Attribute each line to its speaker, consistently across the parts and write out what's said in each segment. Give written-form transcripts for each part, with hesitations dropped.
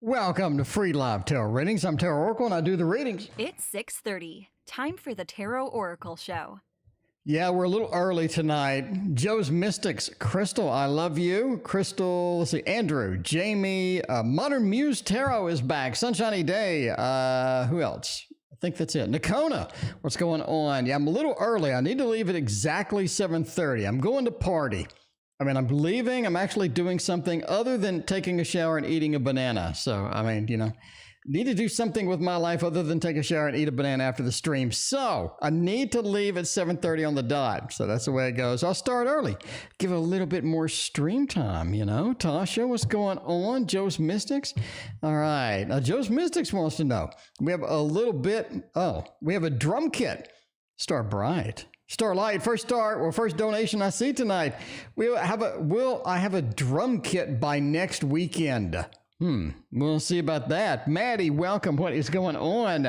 Speaker 1: Welcome to Free Live Tarot Readings. I'm Tarot Oracle and I do the readings.
Speaker 2: It's 6:30. Time for the Tarot Oracle Show.
Speaker 1: Yeah, we're a little early tonight. Joe's Mystics, Crystal, I love you. Crystal, let's see, Andrew, Jamie, Modern Muse Tarot is back. Sunshiny Day. Who else? I think that's it. Nakona, what's going on? Yeah, I'm a little early. I need to leave at exactly 7:30. I'm going to party. I'm leaving. I'm actually doing something other than taking a shower and eating a banana. So, need to do something with my life other than take a shower and eat a banana after the stream. So, I need to leave at 7:30 on the dot. So, that's the way it goes. I'll start early. Give it a little bit more stream time, Tasha, what's going on? Joe's Mystics? All right. Now, Joe's Mystics wants to know. We have a little bit. We have a drum kit. Star Bright. Starlight, first donation I see tonight. Will I have a drum kit by next weekend? We'll see about that. Maddie, welcome. What is going on?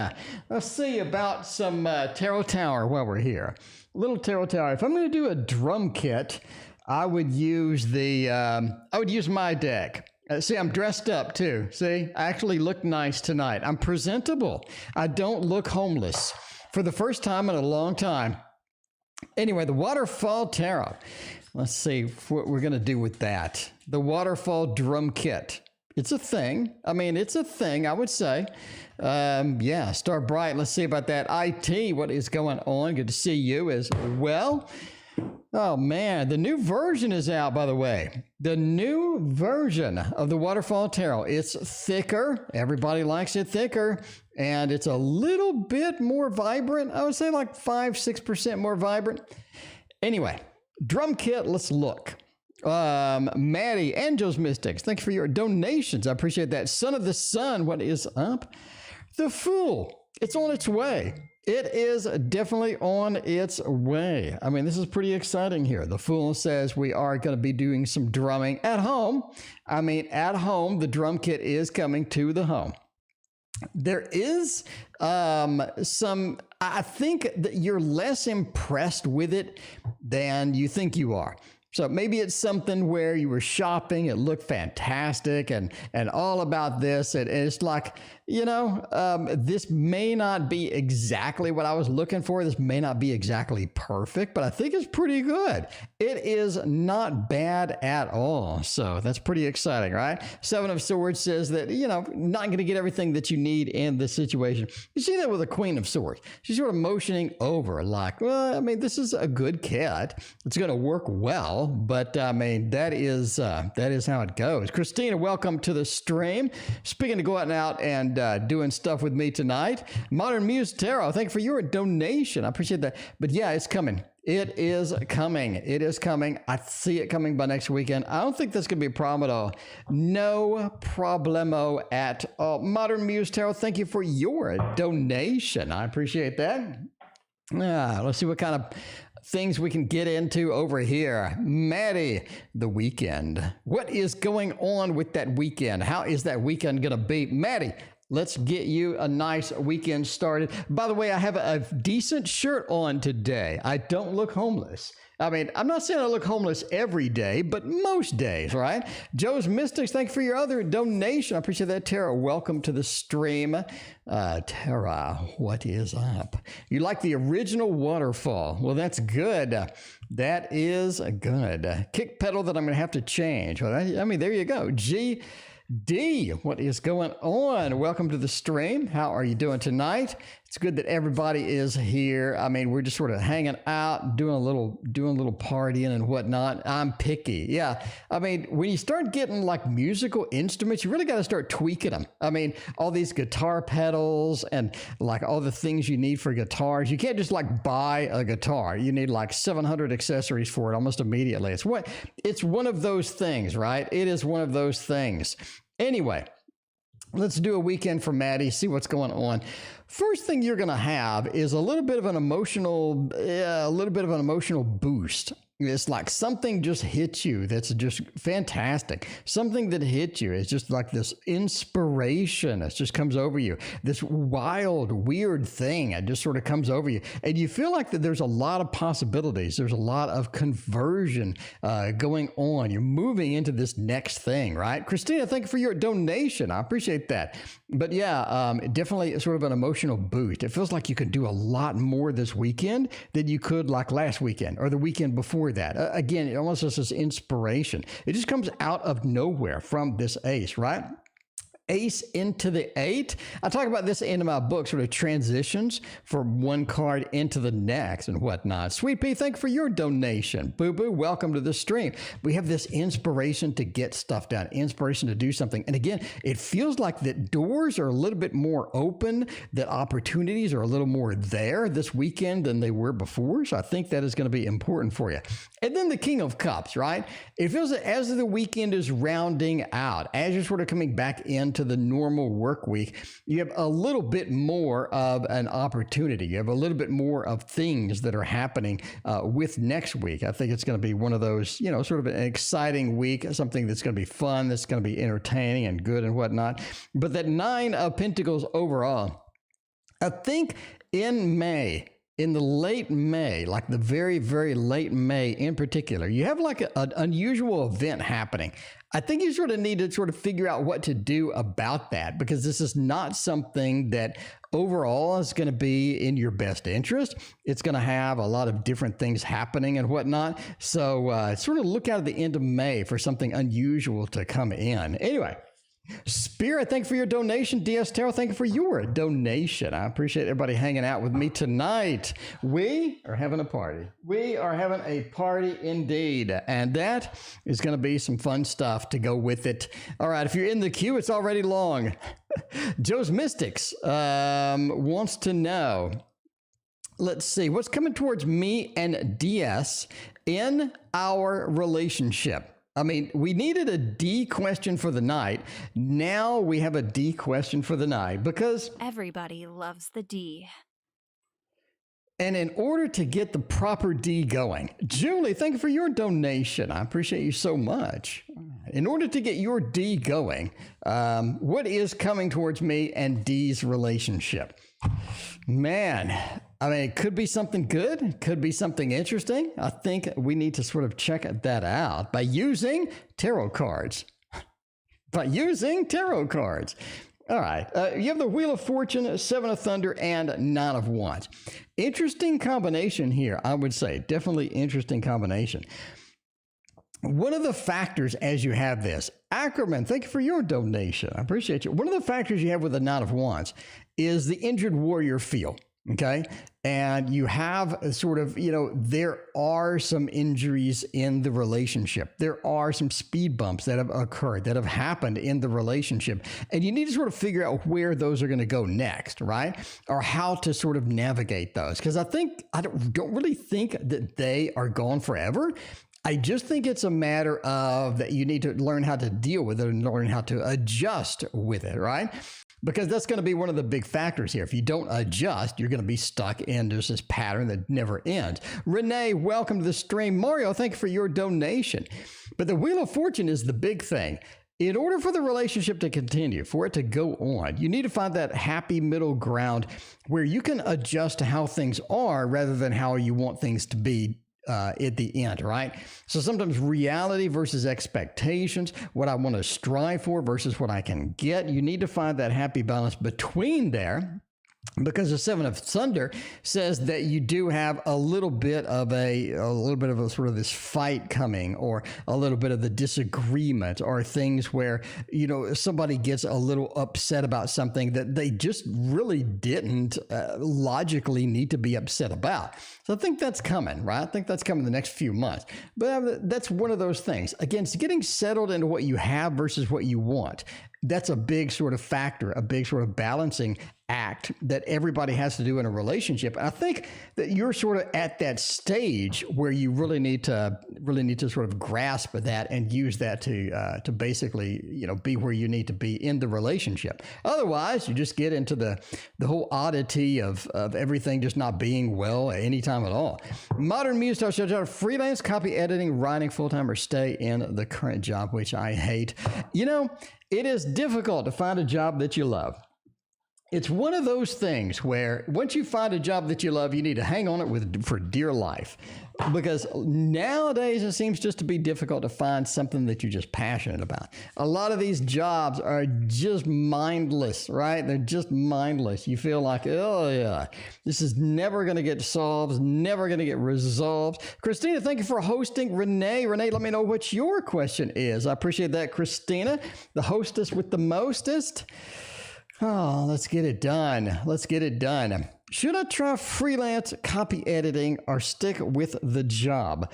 Speaker 1: Let's see about some Tarot Tower while we're here. Little Tarot Tower. If I'm going to do a drum kit, I would use my deck. See, I'm dressed up too. See, I actually look nice tonight. I'm presentable. I don't look homeless. For the first time in a long time. Anyway, the Waterfall Tarot. Let's see what we're going to do with that. The Waterfall Drum Kit. It's a thing. It's a thing, I would say. Yeah, Star Bright. Let's see about that. IT, what is going on? Good to see you as well. Oh, man. The new version is out, by the way. The new version of the Waterfall Tarot. It's thicker. Everybody likes it thicker. And it's a little bit more vibrant. I would say like 5-6% more vibrant. Anyway, drum kit, let's look. Maddie, Angel's Mystics, thanks for your donations. I appreciate that. Son of the Sun, what is up? The Fool, it's on its way. It is definitely on its way. This is pretty exciting here. The Fool says we are going to be doing some drumming at home. At home, the drum kit is coming to the home. There is I think that you're less impressed with it than you think you are. So maybe it's something where you were shopping, it looked fantastic and all about this. And it's like, this may not be exactly what I was looking for. This may not be exactly perfect, but I think it's pretty good. It is not bad at all. So that's pretty exciting, right? Seven of Swords says that, not going to get everything that you need in this situation. You see that with the Queen of Swords. She's sort of motioning over like, well, this is a good kit. It's going to work well. But that is how it goes. Christina, welcome to the stream. Speaking of going out and doing stuff with me tonight, Modern Muse Tarot, thank you for your donation. I appreciate that. But yeah, it's coming. It is coming. It is coming. I see it coming by next weekend. I don't think that's going to be a problem at all. No problemo at all. Modern Muse Tarot, thank you for your donation. I appreciate that. Let's see what kind of things we can get into over here. Maddie, the weekend. What is going on with that weekend? How is that weekend going to be? Maddie, let's get you a nice weekend started. By the way, I have a decent shirt on today. I don't look homeless. I'm not saying I look homeless every day, but most days, right? Joe's Mystics, thank you for your other donation. I appreciate that, Tara. Welcome to the stream. Tara, what is up? You like the original Waterfall? Well, that's good. That is good. Kick pedal that I'm going to have to change. Well, there you go. D, what is going on? Welcome to the stream. How are you doing tonight? It's good that everybody is here. We're just sort of hanging out, doing a little partying and whatnot. I'm picky. Yeah. When you start getting like musical instruments, you really got to start tweaking them. All these guitar pedals and like all the things you need for guitars. You can't just like buy a guitar. You need like 700 accessories for it almost immediately. It's one of those things, right? It is one of those things. Anyway, let's do a weekend for Maddie, see what's going on. First thing you're going to have is a little bit of an emotional boost. It's like something just hits you that's just fantastic. Something that hits you is just like this inspiration. It just comes over you. This wild, weird thing. It just sort of comes over you. And you feel like that there's a lot of possibilities. There's a lot of conversion going on. You're moving into this next thing, right? Christina, thank you for your donation. I appreciate that. But yeah, definitely sort of an emotional boost. It feels like you can do a lot more this weekend than you could like last weekend or the weekend before that. Again, it almost is this inspiration. It just comes out of nowhere from this ace, right? Ace into the 8. I talk about this in my book, sort of transitions from one card into the next and whatnot. Sweet Pea, thank you for your donation. Boo Boo, welcome to the stream. We have this inspiration to get stuff done, inspiration to do something. And again, it feels like that doors are a little bit more open, that opportunities are a little more there this weekend than they were before. So I think that is going to be important for you. And then the King of Cups, right? It feels that as the weekend is rounding out, as you're sort of coming back into the normal work week, you have a little bit more of an opportunity. You have a little bit more of things that are happening with next week. I think it's going to be one of those, you know, sort of an exciting week, something that's going to be fun, that's going to be entertaining and good and whatnot. But that 9 of Pentacles overall, I think in May, in the late May, like the very, very late May in particular, you have like an unusual event happening. I think you sort of need to sort of figure out what to do about that, because this is not something that overall is going to be in your best interest. It's going to have a lot of different things happening and whatnot. So sort of look out at the end of May for something unusual to come in. Anyway. Spirit, thank you for your donation. DS Tarot, thank you for your donation. I appreciate everybody hanging out with me tonight. We are having a party. We are having a party indeed. And that is going to be some fun stuff to go with it. All right, if you're in the queue, it's already long. Joe's Mystics wants to know, let's see, what's coming towards me and DS in our relationship? I mean, we needed a D question for the night. Now we have a D question for the night because
Speaker 2: Everybody loves the D.
Speaker 1: And in order to get the proper D going, Julie, thank you for your donation. I appreciate you so much. In order to get your D going, what is coming towards me and D's relationship? Man, I mean, it could be something good. It could be something interesting. I think we need to sort of check that out by using tarot cards. All right. You have the Wheel of Fortune, 7 of Thunder, and 9 of Wands. Interesting combination here, I would say. Definitely interesting combination. One of the factors as you have this, Ackerman, thank you for your donation. I appreciate you. One of the factors you have with the Knight of Wands is the injured warrior feel. Okay. And you have sort of, you know, there are some injuries in the relationship. There are some speed bumps that have occurred, that have happened in the relationship. And you need to sort of figure out where those are going to go next, right? Or how to sort of navigate those. Because I don't really think that they are gone forever. I just think it's a matter of that you need to learn how to deal with it and learn how to adjust with it, right? Because that's going to be one of the big factors here. If you don't adjust, you're going to be stuck in this pattern that never ends. Renee, welcome to the stream. Mario, thank you for your donation. But the Wheel of Fortune is the big thing. In order for the relationship to continue, for it to go on, you need to find that happy middle ground where you can adjust to how things are rather than how you want things to be at the end, right? So sometimes reality versus expectations, what I want to strive for versus what I can get. You need to find that happy balance between there. Because the 7 of Thunder says that you do have a little bit of a sort of this fight coming, or a little bit of the disagreement, or things where, you know, somebody gets a little upset about something that they just really didn't logically need to be upset about. So I think that's coming, right? I think that's coming the next few months. But that's one of those things. Again, it's getting settled into what you have versus what you want. That's a big sort of factor, a big sort of balancing act that everybody has to do in a relationship. And I think that you're sort of at that stage where you really need to sort of grasp that and use that to basically, be where you need to be in the relationship. Otherwise, you just get into the whole oddity of everything just not being well at any time at all. Modern Muse tells you to freelance, copy editing, writing full-time, or stay in the current job, which I hate. It is difficult to find a job that you love. It's one of those things where once you find a job that you love, you need to hang on it for dear life. Because nowadays it seems just to be difficult to find something that you're just passionate about. A lot of these jobs are just mindless, right? They're just mindless. You feel like, oh yeah, this is never going to get solved, never going to get resolved. Christina, thank you for hosting. Renee, let me know what your question is. I appreciate that, Christina, the hostess with the mostest. Oh, let's get it done. Should I try freelance copy editing or stick with the job?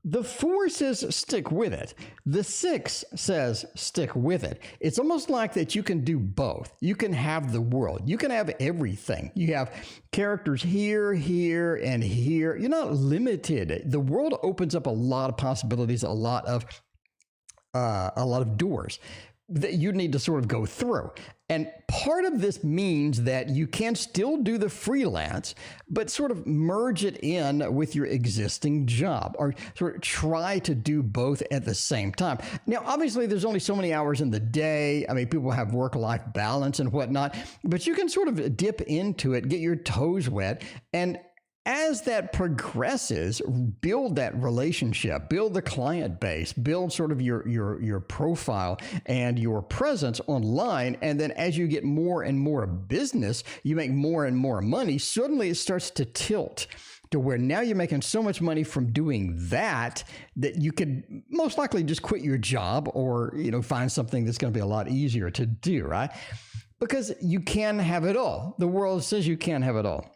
Speaker 1: The 4 says stick with it. The 6 says stick with it. It's almost like that you can do both. You can have the world. You can have everything. You have characters here, here, and here. You're not limited. The world opens up a lot of possibilities, a lot of doors that you need to sort of go through. And part of this means that you can still do the freelance, but sort of merge it in with your existing job, or sort of try to do both at the same time. Now, obviously, there's only so many hours in the day. I mean, people have work-life balance and whatnot, but you can sort of dip into it, get your toes wet, and as that progresses, build that relationship, build the client base, build sort of your profile and your presence online. And then as you get more and more business, you make more and more money. Suddenly it starts to tilt to where now you're making so much money from doing that you could most likely just quit your job or, find something that's going to be a lot easier to do, right? Because you can have it all. The world says you can't have it all.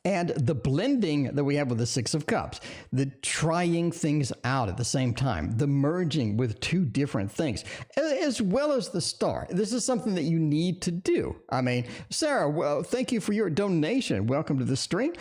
Speaker 1: And the blending that we have with the 6 of Cups, the trying things out at the same time, the merging with 2 different things, as well as the Star. This is something that you need to do. I mean, Sarah, well, thank you for your donation. Welcome to the stream.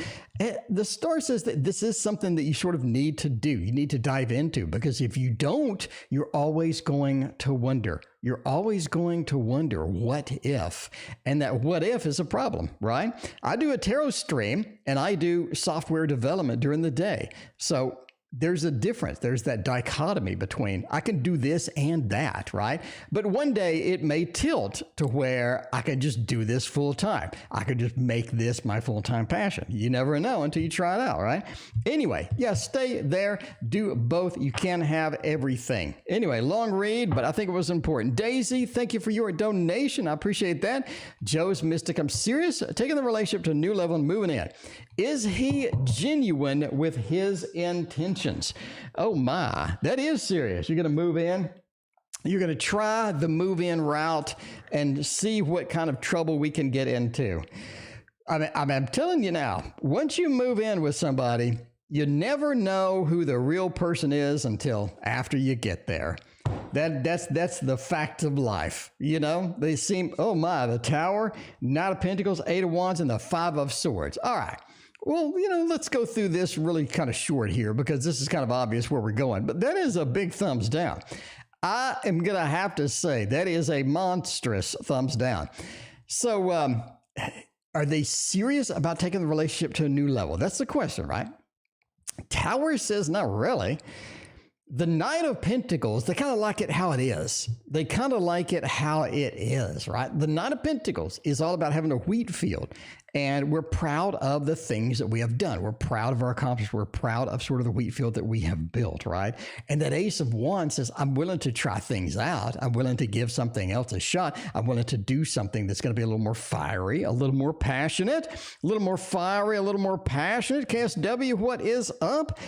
Speaker 1: The Star says that this is something that you sort of need to do. You need to dive into, because if you don't, you're always going to wonder. You're always going to wonder, what if? And that what if is a problem, right? I do a tarot stream and I do software development during the day. So there's a difference. There's that dichotomy between I can do this and that, right? But one day it may tilt to where I can just do this full time. I could just make this my full-time passion. You never know until you try it out, right? Anyway, yeah, stay there, do both. You can have everything. Anyway, long read, but I think it was important. Daisy, thank you for your donation. I appreciate that. Joe's Mystic, I'm serious, taking the relationship to a new level and moving in. Is he genuine with his intentions? Oh my, that is serious. You're going to move in. You're going to try the move-in route and see what kind of trouble we can get into. I'm telling you now, once you move in with somebody, you never know who the real person is until after you get there. That's the fact of life. They seem, oh my, the Tower, Knight of Pentacles, 8 of Wands, and the 5 of Swords. All right. Well, let's go through this really kind of short here, because this is kind of obvious where we're going. But that is a big thumbs down. I am going to have to say that is a monstrous thumbs down. So are they serious about taking the relationship to a new level? That's the question, right? Tower says not really. The Knight of Pentacles, they kind of like it how it is. They kind of like it how it is, right? The Knight of Pentacles is all about having a wheat field, and we're proud of the things that we have done. We're proud of our accomplishments. We're proud of sort of the wheat field that we have built, right? And that Ace of Wands says, I'm willing to try things out. I'm willing to give something else a shot. I'm willing to do something that's going to be a little more fiery, a little more passionate, a little more fiery, a little more passionate. KSW, what is up?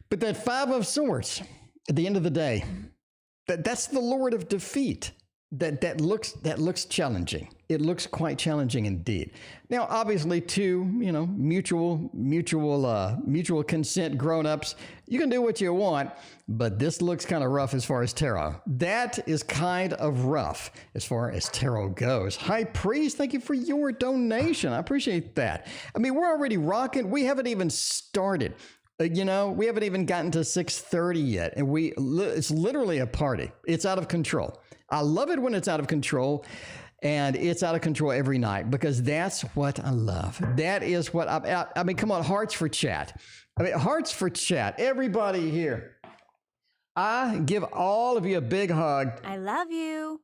Speaker 1: But that 5 of Swords, at the end of the day, that's the Lord of Defeat. That looks challenging. it looks quite challenging indeed. Now, obviously, two, mutual consent grown-ups, you can do what you want, but this looks kind of rough as far as tarot. That is kind of rough as far as tarot goes. High Priest, thank you for your donation. I appreciate that. I mean, we're already rocking. We haven't even started. We haven't even gotten to 6:30 yet, and it's literally a party. It's out of control. I love it when it's out of control, and it's out of control every night because that's what I love. That is what I mean, come on, hearts for chat. Hearts for chat. Everybody here, I give all of you a big hug.
Speaker 2: I love you.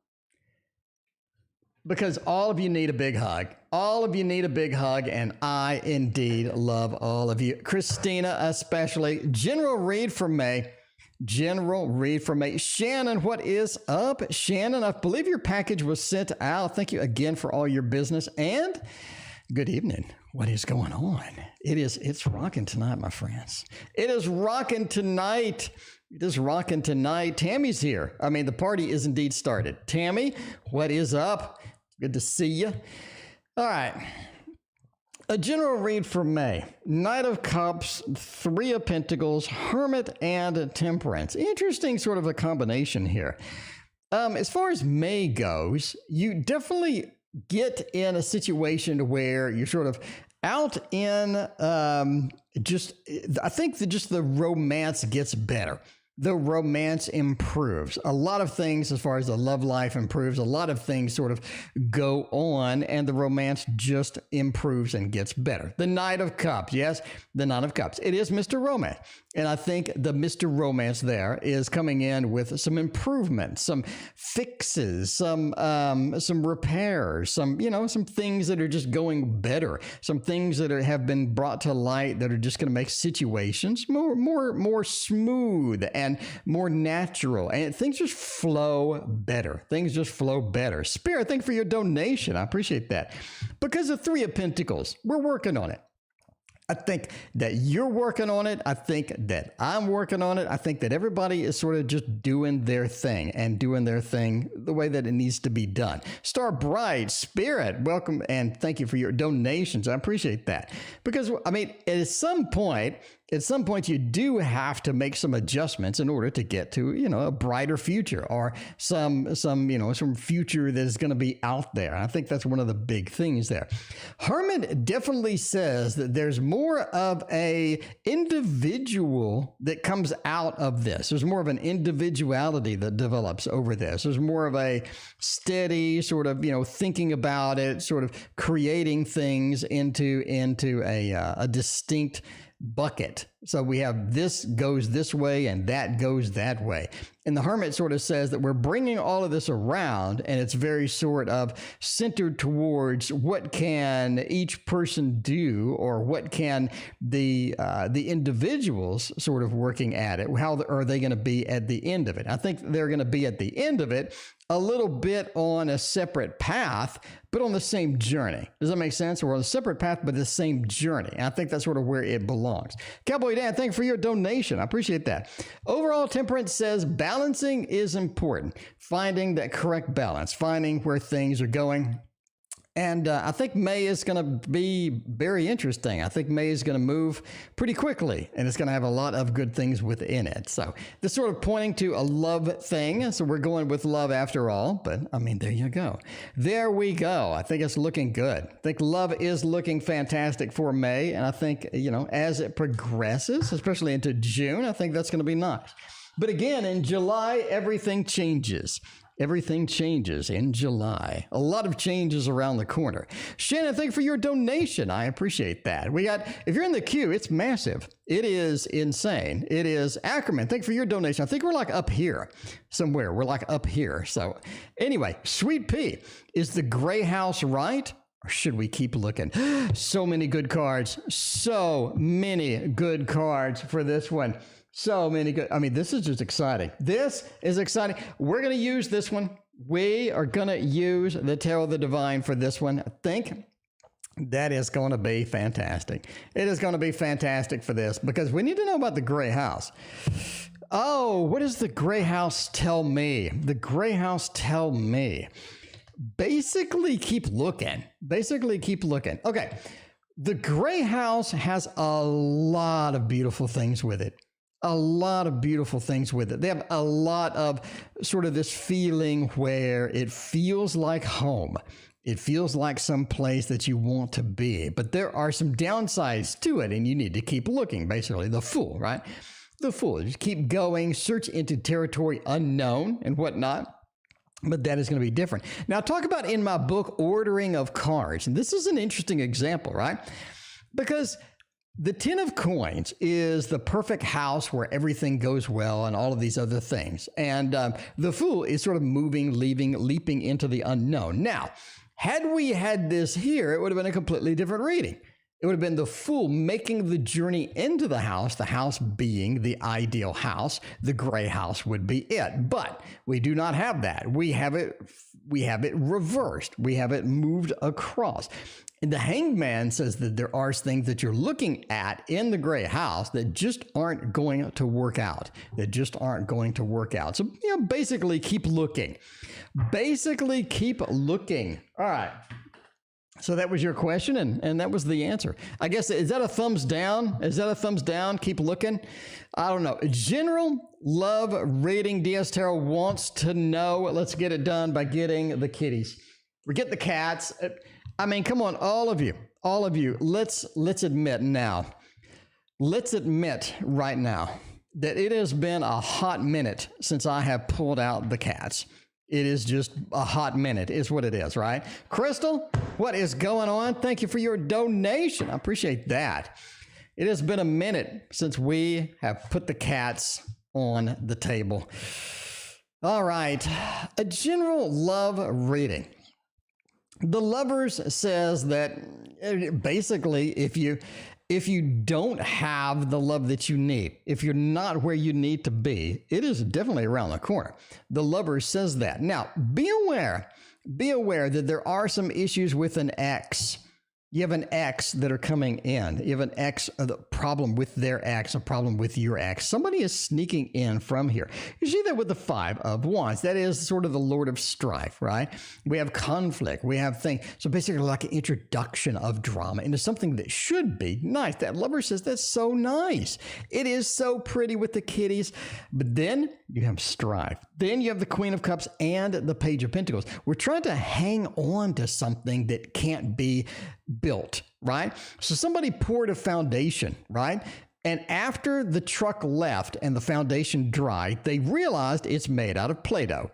Speaker 1: Because all of you need a big hug. All of you need a big hug, and I indeed love all of you. Christina especially. General read for May. General read for May. Shannon, what is up? Shannon, I believe your package was sent out. Thank you again for all your business, and good evening. What is going on? It's rocking tonight, my friends. It is rocking tonight. It is rocking tonight. Tammy's here. I mean, the party is indeed started. Tammy, what is up? Good to see you. All right. A general read for May. Knight of Cups, Three of Pentacles, Hermit, and Temperance. Interesting sort of a combination here. As far as May goes, you definitely get in a situation where you're sort of out in I think that just the romance gets better. The romance improves. A lot of things as far as the love life improves. A lot of things sort of go on, and the romance just improves and gets better. The Knight of Cups. Yes, the Knight of Cups. It is Mr. Romance. And I think the Mr. Romance there is coming in with some improvements, some fixes, some repairs, some things that are just going better, some things that have been brought to light that are just going to make situations more smooth and more natural, and things just flow better. Things just flow better. Spirit, thank you for your donation. I appreciate that. Because of Three of Pentacles, we're working on it. I think that you're working on it. I think that I'm working on it. I think that everybody is sort of just doing their thing and doing their thing the way that it needs to be done. Star Bright, Spirit, welcome and thank you for your donations. I appreciate that. Because, I mean, at some point you do have to make some adjustments in order to get to, a brighter future or some future that is going to be out there. I think that's one of the big things there. Hermit definitely says that there's more of a individual that comes out of this. There's more of an individuality that develops over this. There's more of a steady sort of, thinking about it, sort of creating things into a distinct bucket. So we have this goes this way and that goes that way. And the Hermit sort of says that we're bringing all of this around, and it's very sort of centered towards what can each person do, or what can the individuals sort of working at it. How are they going to be at the end of it? I think they're going to be at the end of it a little bit on a separate path, but on the same journey. Does that make sense? We're on a separate path, but the same journey. And I think that's sort of where it belongs. Cowboy Dan, thank you for your donation. I appreciate that. Overall, Temperance says balancing is important. Finding that correct balance, finding where things are going. And I think May is going to be very interesting. I think May is going to move pretty quickly, and it's going to have a lot of good things within it. So this sort of pointing to a love thing. So we're going with love after all. But I mean, there you go. There we go. I think it's looking good. I think love is looking fantastic for May. And I think, as it progresses, especially into June, I think that's going to be nice. But again, in July, everything changes. Everything changes in July. A lot of changes around the corner. Shannon, thank you for your donation. I appreciate that. If you're in the queue, it's massive. It is insane. It is Ackerman. Thank you for your donation. I think we're like up here somewhere. We're like up here. So anyway, Sweet Pea, is the Gray House right? Or should we keep looking? So many good cards. So many good cards for this one. So many good. I mean, this is just exciting. This is exciting. We're going to use this one. We are going to use the Tarot of the Divine for this one. I think that is going to be fantastic. It is going to be fantastic for this because we need to know about the Gray House. Oh, what does the Gray House tell me? The Gray House tell me. basically keep looking. Basically keep looking. Okay. The gray house has a lot of beautiful things with it. A lot of beautiful things with it. They have a lot of sort of this feeling where it feels like home. It feels like some place that you want to be, but there are some downsides to it, and you need to keep looking. Basically, the Fool, right? The Fool. Just keep going, search into territory unknown and whatnot. But that is going to be different. Now, talk about in my book, Ordering of Cards. And this is an interesting example, right? Because the 10 of coins is the perfect house where everything goes well and all of these other things. And the Fool is sort of moving, leaping into the unknown. Now, had we had this here, it would have been a completely different reading. It would have been the Fool making the journey into the house being the ideal house. The gray house would be it. But we do not have that. We have it reversed. We have it moved across. And the Hanged Man says that there are things that you're looking at in the gray house that just aren't going to work out. So, basically keep looking. Basically keep looking. All right. So that was your question, and that was the answer. I guess, is that a thumbs down? Is that a thumbs down? Keep looking? I don't know. General love rating. DS Tarot wants to know. Let's get it done by getting the kitties. Forget the cats. I mean, come on, all of you. Let's admit now. Let's admit right now that it has been a hot minute since I have pulled out the cats. It is just a hot minute is what it is, right? Crystal, what is going on? Thank you for your donation. I appreciate that. It has been a minute since we have put the cats on the table. All right. A general love reading. The Lovers says that basically if you don't have the love that you need, if you're not where you need to be, it is definitely around the corner. The Lover says that. Now, be aware that there are some issues with an ex. You have an ex that are coming in. You have an ex, a problem with their ex, a problem with your ex. Somebody is sneaking in from here. You see that with the 5 of Wands. That is sort of the Lord of Strife, right? We have conflict. We have things. So basically like an introduction of drama into something that should be nice. That Lover says that's so nice. It is so pretty with the kitties. But then you have strife. Then you have the Queen of Cups and the Page of Pentacles. We're trying to hang on to something that can't be built, right? So somebody poured a foundation, right? And after the truck left and the foundation dried, they realized it's made out of Play-Doh.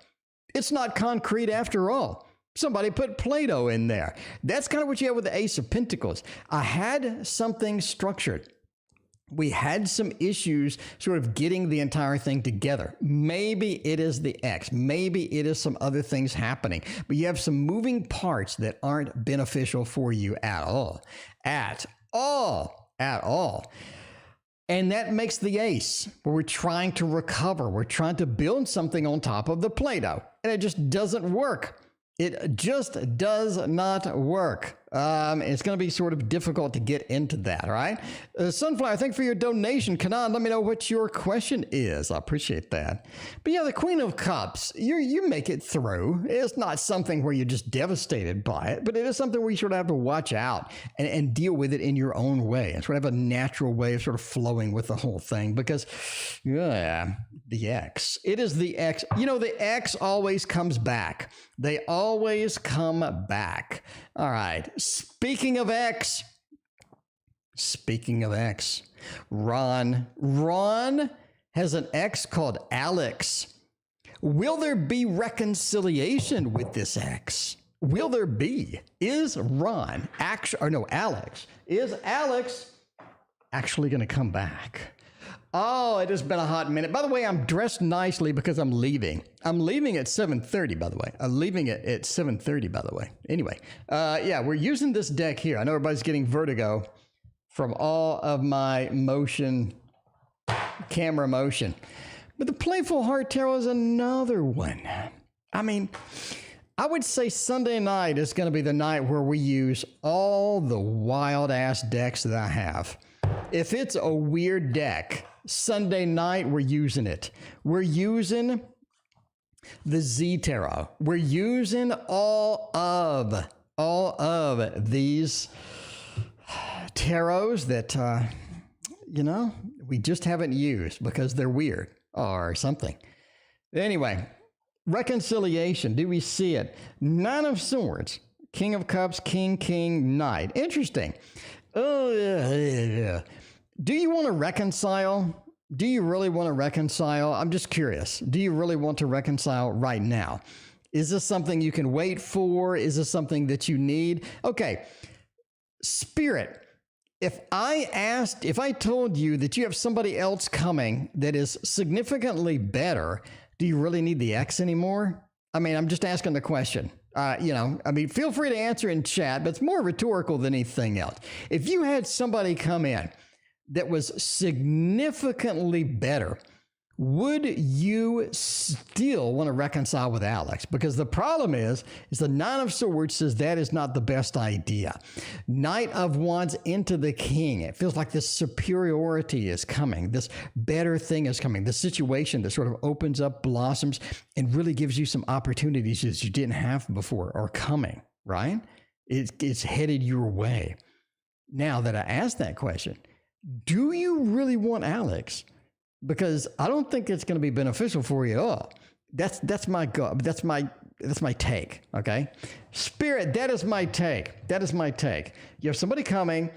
Speaker 1: It's not concrete after all. Somebody put Play-Doh in there. That's kind of what you have with the Ace of Pentacles. I had something structured. We had some issues sort of getting the entire thing together. Maybe it is the ex. Maybe it is some other things happening. But you have some moving parts that aren't beneficial for you at all. At all. And that makes the ace, where we're trying to recover. We're trying to build something on top of the Play-Doh. And it just doesn't work. It just does not work. It's going to be sort of difficult to get into that, all right? Sunflower, thank you for your donation. Kanan, let me know what your question is. I appreciate that. But yeah, the Queen of Cups, you make it through. It's not something where you're just devastated by it, but it is something where you sort of have to watch out and deal with it in your own way and sort of have a natural way of sort of flowing with the whole thing because, yeah, the X. It is the X. You know, the X always comes back. They always come back. All right. Speaking of X, Ron has an ex called Alex. Will there be reconciliation with this ex? Will there be? Is Ron Alex? Is Alex actually going to come back? Oh, it has been a hot minute. By the way, I'm dressed nicely because I'm leaving. I'm leaving at 7:30, by the way. I'm leaving it at 7:30, by the way. Anyway, yeah, we're using this deck here. I know everybody's getting vertigo from all of my camera motion. But the Playful Heart Tarot is another one. I mean, I would say Sunday night is going to be the night where we use all the wild-ass decks that I have. If it's a weird deck, Sunday night, we're using it. We're using The Z Tarot. We're using all of these tarots that, we just haven't used because they're weird or something. Anyway, reconciliation. Do we see it? Nine of Swords, King of Cups, King, Knight. Interesting. Oh, yeah. Do you want to reconcile? Do you really want to reconcile? I'm just curious. Do you really want to reconcile right now? Is this something you can wait for? Is this something that you need? Okay. Spirit, if I told you that you have somebody else coming that is significantly better, do you really need the X anymore? I mean, I'm just asking the question. Feel free to answer in chat, but it's more rhetorical than anything else. If you had somebody come in that was significantly better, would you still want to reconcile with Alex? Because the problem is the Nine of Swords says that is not the best idea. Knight of Wands into the King. It feels like this superiority is coming. This better thing is coming. The situation that sort of opens up, blossoms, and really gives you some opportunities that you didn't have before are coming, right? It's headed your way. Now that I asked that question, do you really want Alex? Because I don't think it's going to be beneficial for you at all. That's my take. Okay, Spirit, that is my take. You have somebody coming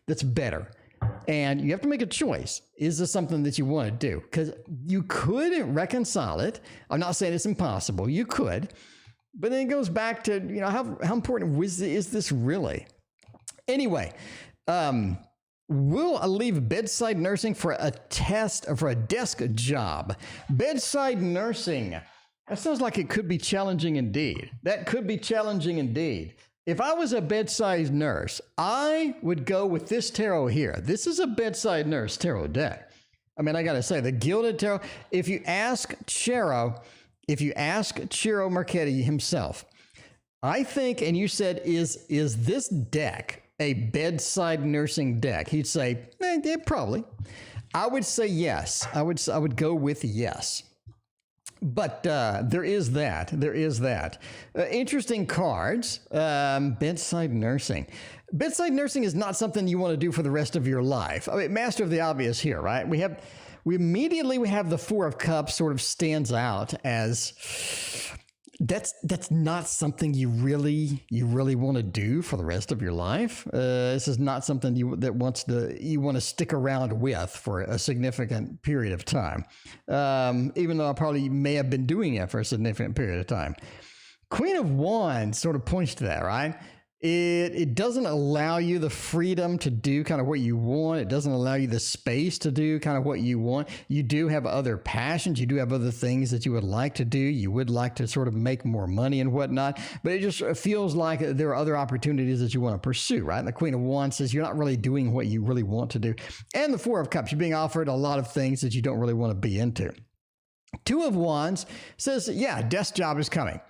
Speaker 1: that's better, and you have to make a choice. Is this something that you want to do? Because you could reconcile it. I'm not saying it's impossible. You could, but then it goes back to how important is this really? Anyway. Will I leave bedside nursing for a test or for a desk job? Bedside nursing. That sounds like it could be challenging indeed. That could be challenging indeed. If I was a bedside nurse, I would go with this tarot here. This is a bedside nurse tarot deck. I mean, I got to say, the Gilded Tarot, if you ask Ciro Marchetti himself, I think, and you said, is this deck a bedside nursing deck? He'd say, yeah, probably. I would say yes. I would go with yes. But there is that. Interesting cards. Bedside nursing. Bedside nursing is not something you want to do for the rest of your life. I mean, master of the obvious here, right? We immediately have the Four of Cups sort of stands out as that's not something you really want to do for the rest of your life. This is not something you want to stick around with for a significant period of time. Even though I probably may have been doing it for a significant period of time. Queen of Wands sort of points to that, right? It doesn't allow you the freedom to do kind of what you want. It doesn't allow you the space to do kind of what you want. You do have other passions. You do have other things that you would like to do. You would like to sort of make more money and whatnot, but it just feels like there are other opportunities that you want to pursue, right? The Queen of Wands says you're not really doing what you really want to do. And the Four of Cups, you're being offered a lot of things that you don't really want to be into. Two of Wands says, yeah, desk job is coming.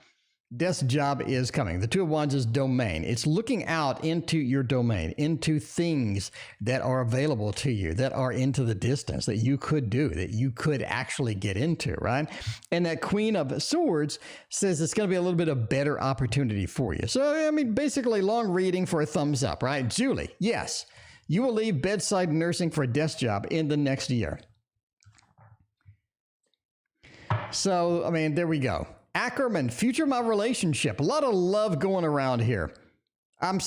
Speaker 1: Desk job is coming. The Two of Wands is domain. It's looking out into your domain, into things that are available to you, that are into the distance, that you could do, that you could actually get into, right? And that Queen of Swords says it's going to be a little bit of better opportunity for you. So, I mean, basically long reading for a thumbs up, right? Julie, yes, you will leave bedside nursing for a desk job in the next year. So, I mean, there we go. Ackerman, future of my relationship. A lot of love going around here.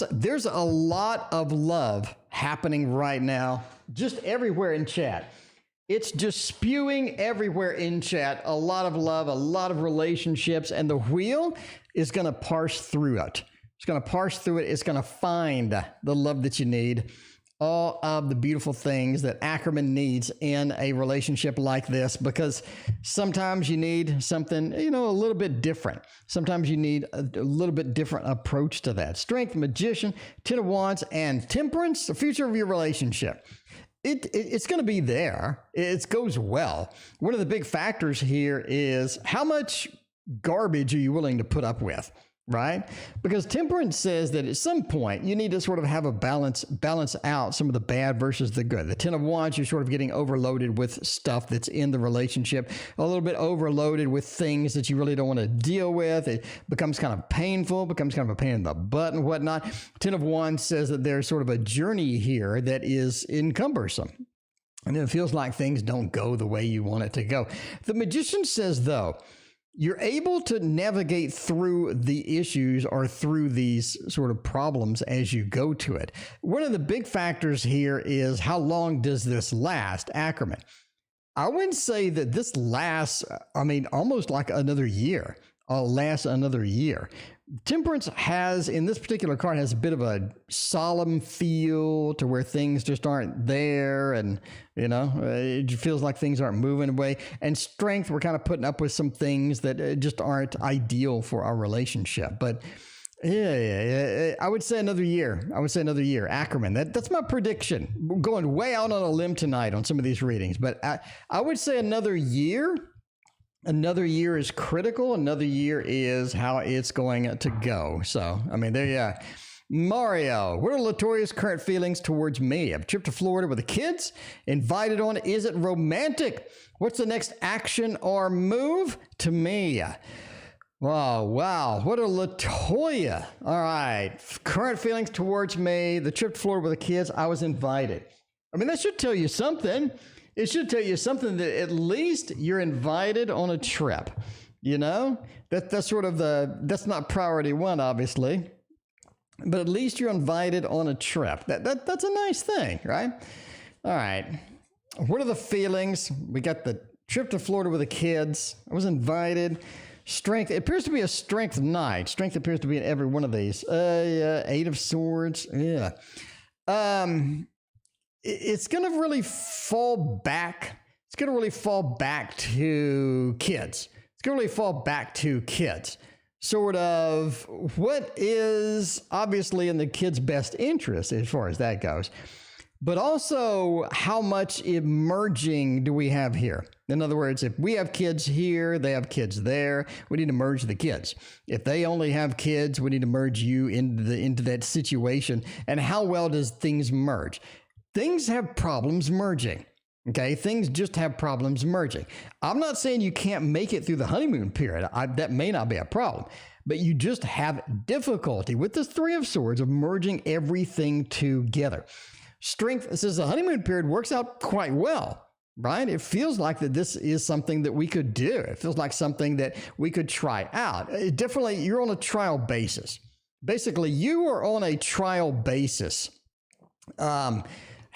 Speaker 1: There's a lot of love happening right now, just everywhere in chat. It's just spewing everywhere in chat. A lot of love, a lot of relationships, and the wheel is going to parse through it. It's going to parse through it. It's going to find the love that you need. All of the beautiful things that Ackerman needs in a relationship like this, because sometimes you need something, a little bit different. Sometimes you need a little bit different approach to that. Strength, Magician, Ten of Wands, and Temperance, the future of your relationship. It's going to be there. It goes well. One of the big factors here is how much garbage are you willing to put up with? right? Because temperance says that at some point you need to sort of have a balance out some of the bad versus the good. The 10 of Wands, you're sort of getting overloaded with stuff that's in the relationship, a little bit overloaded with things that you really don't want to deal with. It becomes kind of painful, becomes kind of a pain in the butt and whatnot. 10 of Wands says that there's sort of a journey here that is encumbersome. And it feels like things don't go the way you want it to go. The Magician says, though, you're able to navigate through the issues or through these sort of problems as you go to it. One of the big factors here is how long does this last, Ackerman? I wouldn't say that this lasts, almost like another year. Lasts another year. Temperance has, in this particular card, has a bit of a solemn feel to where things just aren't there, and it feels like things aren't moving away. And Strength, we're kind of putting up with some things that just aren't ideal for our relationship. But yeah, I would say another year. Ackerman, that's my prediction. We're going way out on a limb tonight on some of these readings, but I would say another year. Another year is critical. Another year is how it's going to go. So, there you are. Mario, what are Latoria's current feelings towards me? A trip to Florida with the kids? Invited on? Is it romantic? What's the next action or move to me? Wow. What are Latoya? All right. Current feelings towards me. The trip to Florida with the kids. I was invited. That should tell you something. It should tell you something that at least you're invited on a trip. That's sort of that's not priority one, obviously, but at least you're invited on a trip. That's a nice thing, right? All right. What are the feelings? We got the trip to Florida with the kids. I was invited. Strength. It appears to be a strength night. Strength appears to be in every one of these. 8 of Swords. Yeah. It's going to really fall back. It's going to really fall back to kids. It's going to really fall back to kids. Sort of what is obviously in the kids' best interest as far as that goes. But also, how much emerging do we have here? In other words, if we have kids here, they have kids there, we need to merge the kids. If they only have kids, we need to merge you into that situation. And how well does things merge? Things have problems merging, okay? Things just have problems merging. I'm not saying you can't make it through the honeymoon period. That may not be a problem, but you just have difficulty with this 3 of Swords of merging everything together. Strength says the honeymoon period works out quite well, right? It feels like that this is something that we could do. It feels like something that we could try out. Definitely, you're on a trial basis. Basically, you are on a trial basis.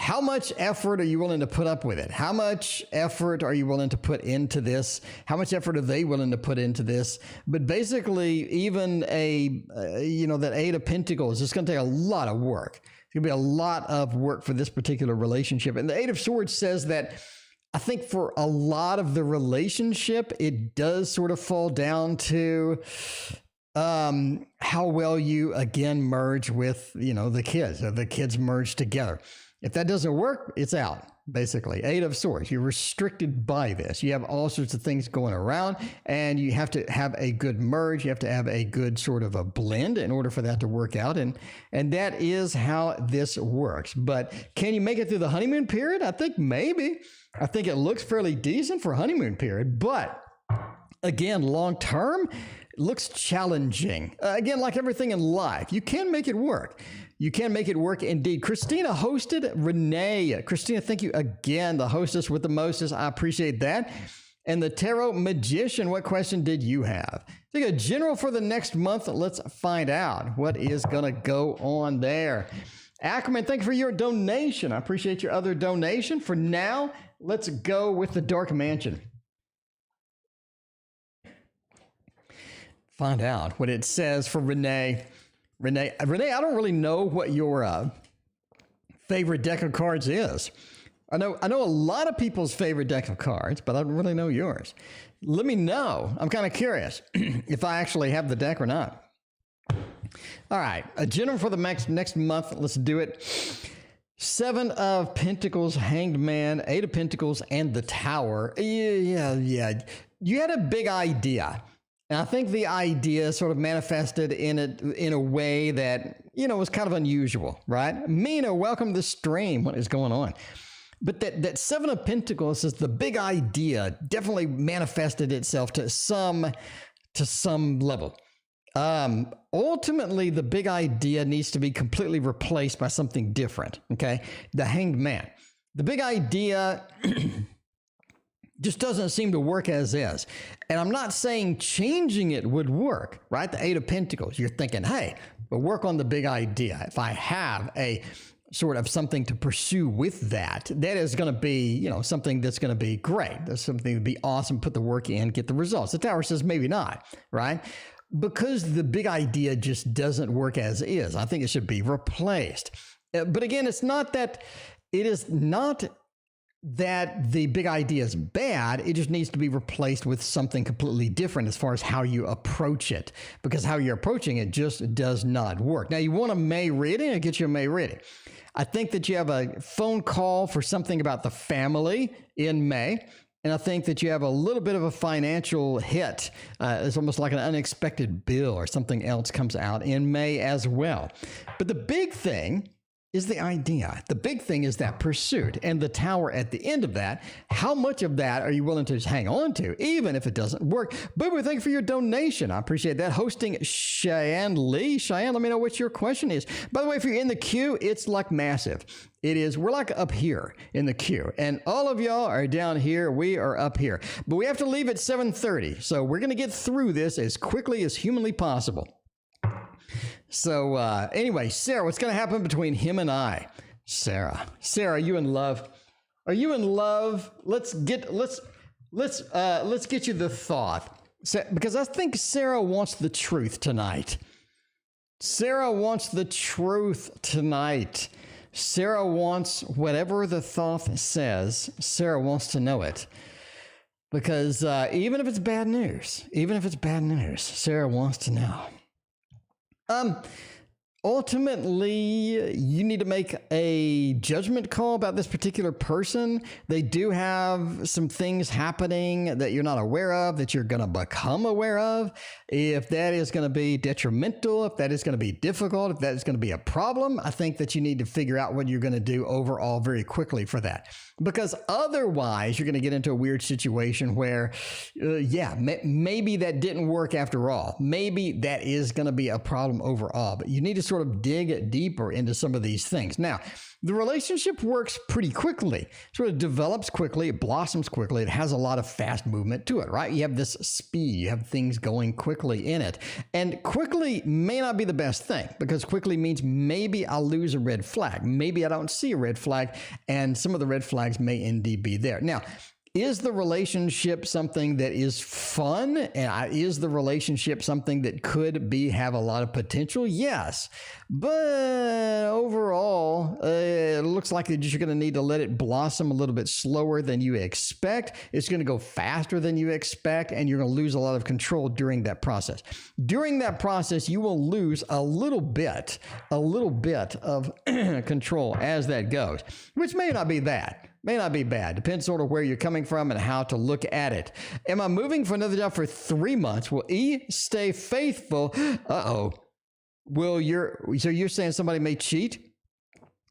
Speaker 1: How much effort are you willing to put up with it? How much effort are you willing to put into this? How much effort are they willing to put into this? But basically, even that 8 of Pentacles is going to take a lot of work. It's going to be a lot of work for this particular relationship. And the 8 of Swords says that I think for a lot of the relationship, it does sort of fall down to how well you, again, merge with, the kids, or the kids merge together. If that doesn't work, it's out, basically. 8 of Swords, you're restricted by this. You have all sorts of things going around, and you have to have a good merge. You have to have a good sort of a blend in order for that to work out, and that is how this works. But can you make it through the honeymoon period? I think maybe. I think it looks fairly decent for honeymoon period, but again, long term, it looks challenging. Again, like everything in life, you can make it work. You can make it work indeed. Christina hosted Renee. Christina, thank you again. The hostess with the mostest. I appreciate that. And the Tarot Magician, what question did you have? Take a general for the next month. Let's find out what is going to go on there. Ackerman, thank you for your donation. I appreciate your other donation. For now, let's go with the Dark Mansion. Find out what it says for Renee. Renee, I don't really know what your favorite deck of cards is. I know a lot of people's favorite deck of cards, but I don't really know yours. Let me know. I'm kind of curious if I actually have the deck or not. All right, a general for the next month. Let's do it. 7 of Pentacles, Hanged Man, 8 of Pentacles, and the Tower. Yeah. You had a big idea. And I think the idea sort of manifested in a way that, was kind of unusual, right? Mina, welcome to the stream. What is going on? But that Seven of Pentacles is the big idea, definitely manifested itself to some level. Ultimately, the big idea needs to be completely replaced by something different. Okay. The Hanged Man. The big idea just doesn't seem to work as is. And I'm not saying changing it would work, right? The Eight of Pentacles. You're thinking, hey, but work on the big idea. If I have a sort of something to pursue with that is going to be, something that's going to be great. That's something to be awesome. Put the work in, get the results. The Tower says maybe not, right? Because the big idea just doesn't work as is. I think it should be replaced. But again, it is not that the big idea is bad. It just needs to be replaced with something completely different as far as how you approach it, because how you're approaching it just does not work. Now, you want a May reading? I'll get you a May reading. I think that you have a phone call for something about the family in May. And I think that you have a little bit of a financial hit. It's almost like an unexpected bill or something else comes out in May as well. But the big thing is the idea. The big thing is that pursuit and the Tower at the end of that. How much of that are you willing to just hang on to, even if it doesn't work? Boo Boo, thank you for your donation. I appreciate that. Hosting Cheyenne Lee. Cheyenne, let me know what your question is. By the way, if you're in the queue, it's like massive. It is. We're like up here in the queue, and all of y'all are down here. We are up here, but we have to leave at 7:30. So we're going to get through this as quickly as humanly possible. So anyway, Sarah, what's going to happen between him and I? Sarah, are you in love? Are you in love? Let's get you the thought, because I think Sarah wants the truth tonight. Sarah wants the truth tonight. Sarah wants whatever the thought says. Sarah wants to know it. Because even if it's bad news, Sarah wants to know. Ultimately, you need to make a judgment call about this particular person. They do have some things happening that you're not aware of, that you're going to become aware of. If that is going to be detrimental, if that is going to be difficult, if that is going to be a problem, I think that you need to figure out what you're going to do overall very quickly for that. Because otherwise, you're going to get into a weird situation where, maybe that didn't work after all. Maybe that is going to be a problem overall. But you need to sort of dig deeper into some of these things. Now, the relationship works pretty quickly, sort of develops quickly, it blossoms quickly, it has a lot of fast movement to it, right? You have this speed, you have things going quickly in it. And quickly may not be the best thing, because quickly means maybe I'll lose a red flag. Maybe I don't see a red flag, and some of the red flags may indeed be there. Now, is the relationship something that is fun? And is the relationship something that could have a lot of potential? Yes. But overall, it looks like that you're going to need to let it blossom a little bit slower than you expect. It's going to go faster than you expect, and you're going to lose a lot of control during that process. During that process, you will lose a little bit of control as that goes, which may not be bad. May not be bad. Depends sort of where you're coming from and how to look at it. Am I moving for another job for 3 months? Will E stay faithful? Uh-oh. So you're saying somebody may cheat?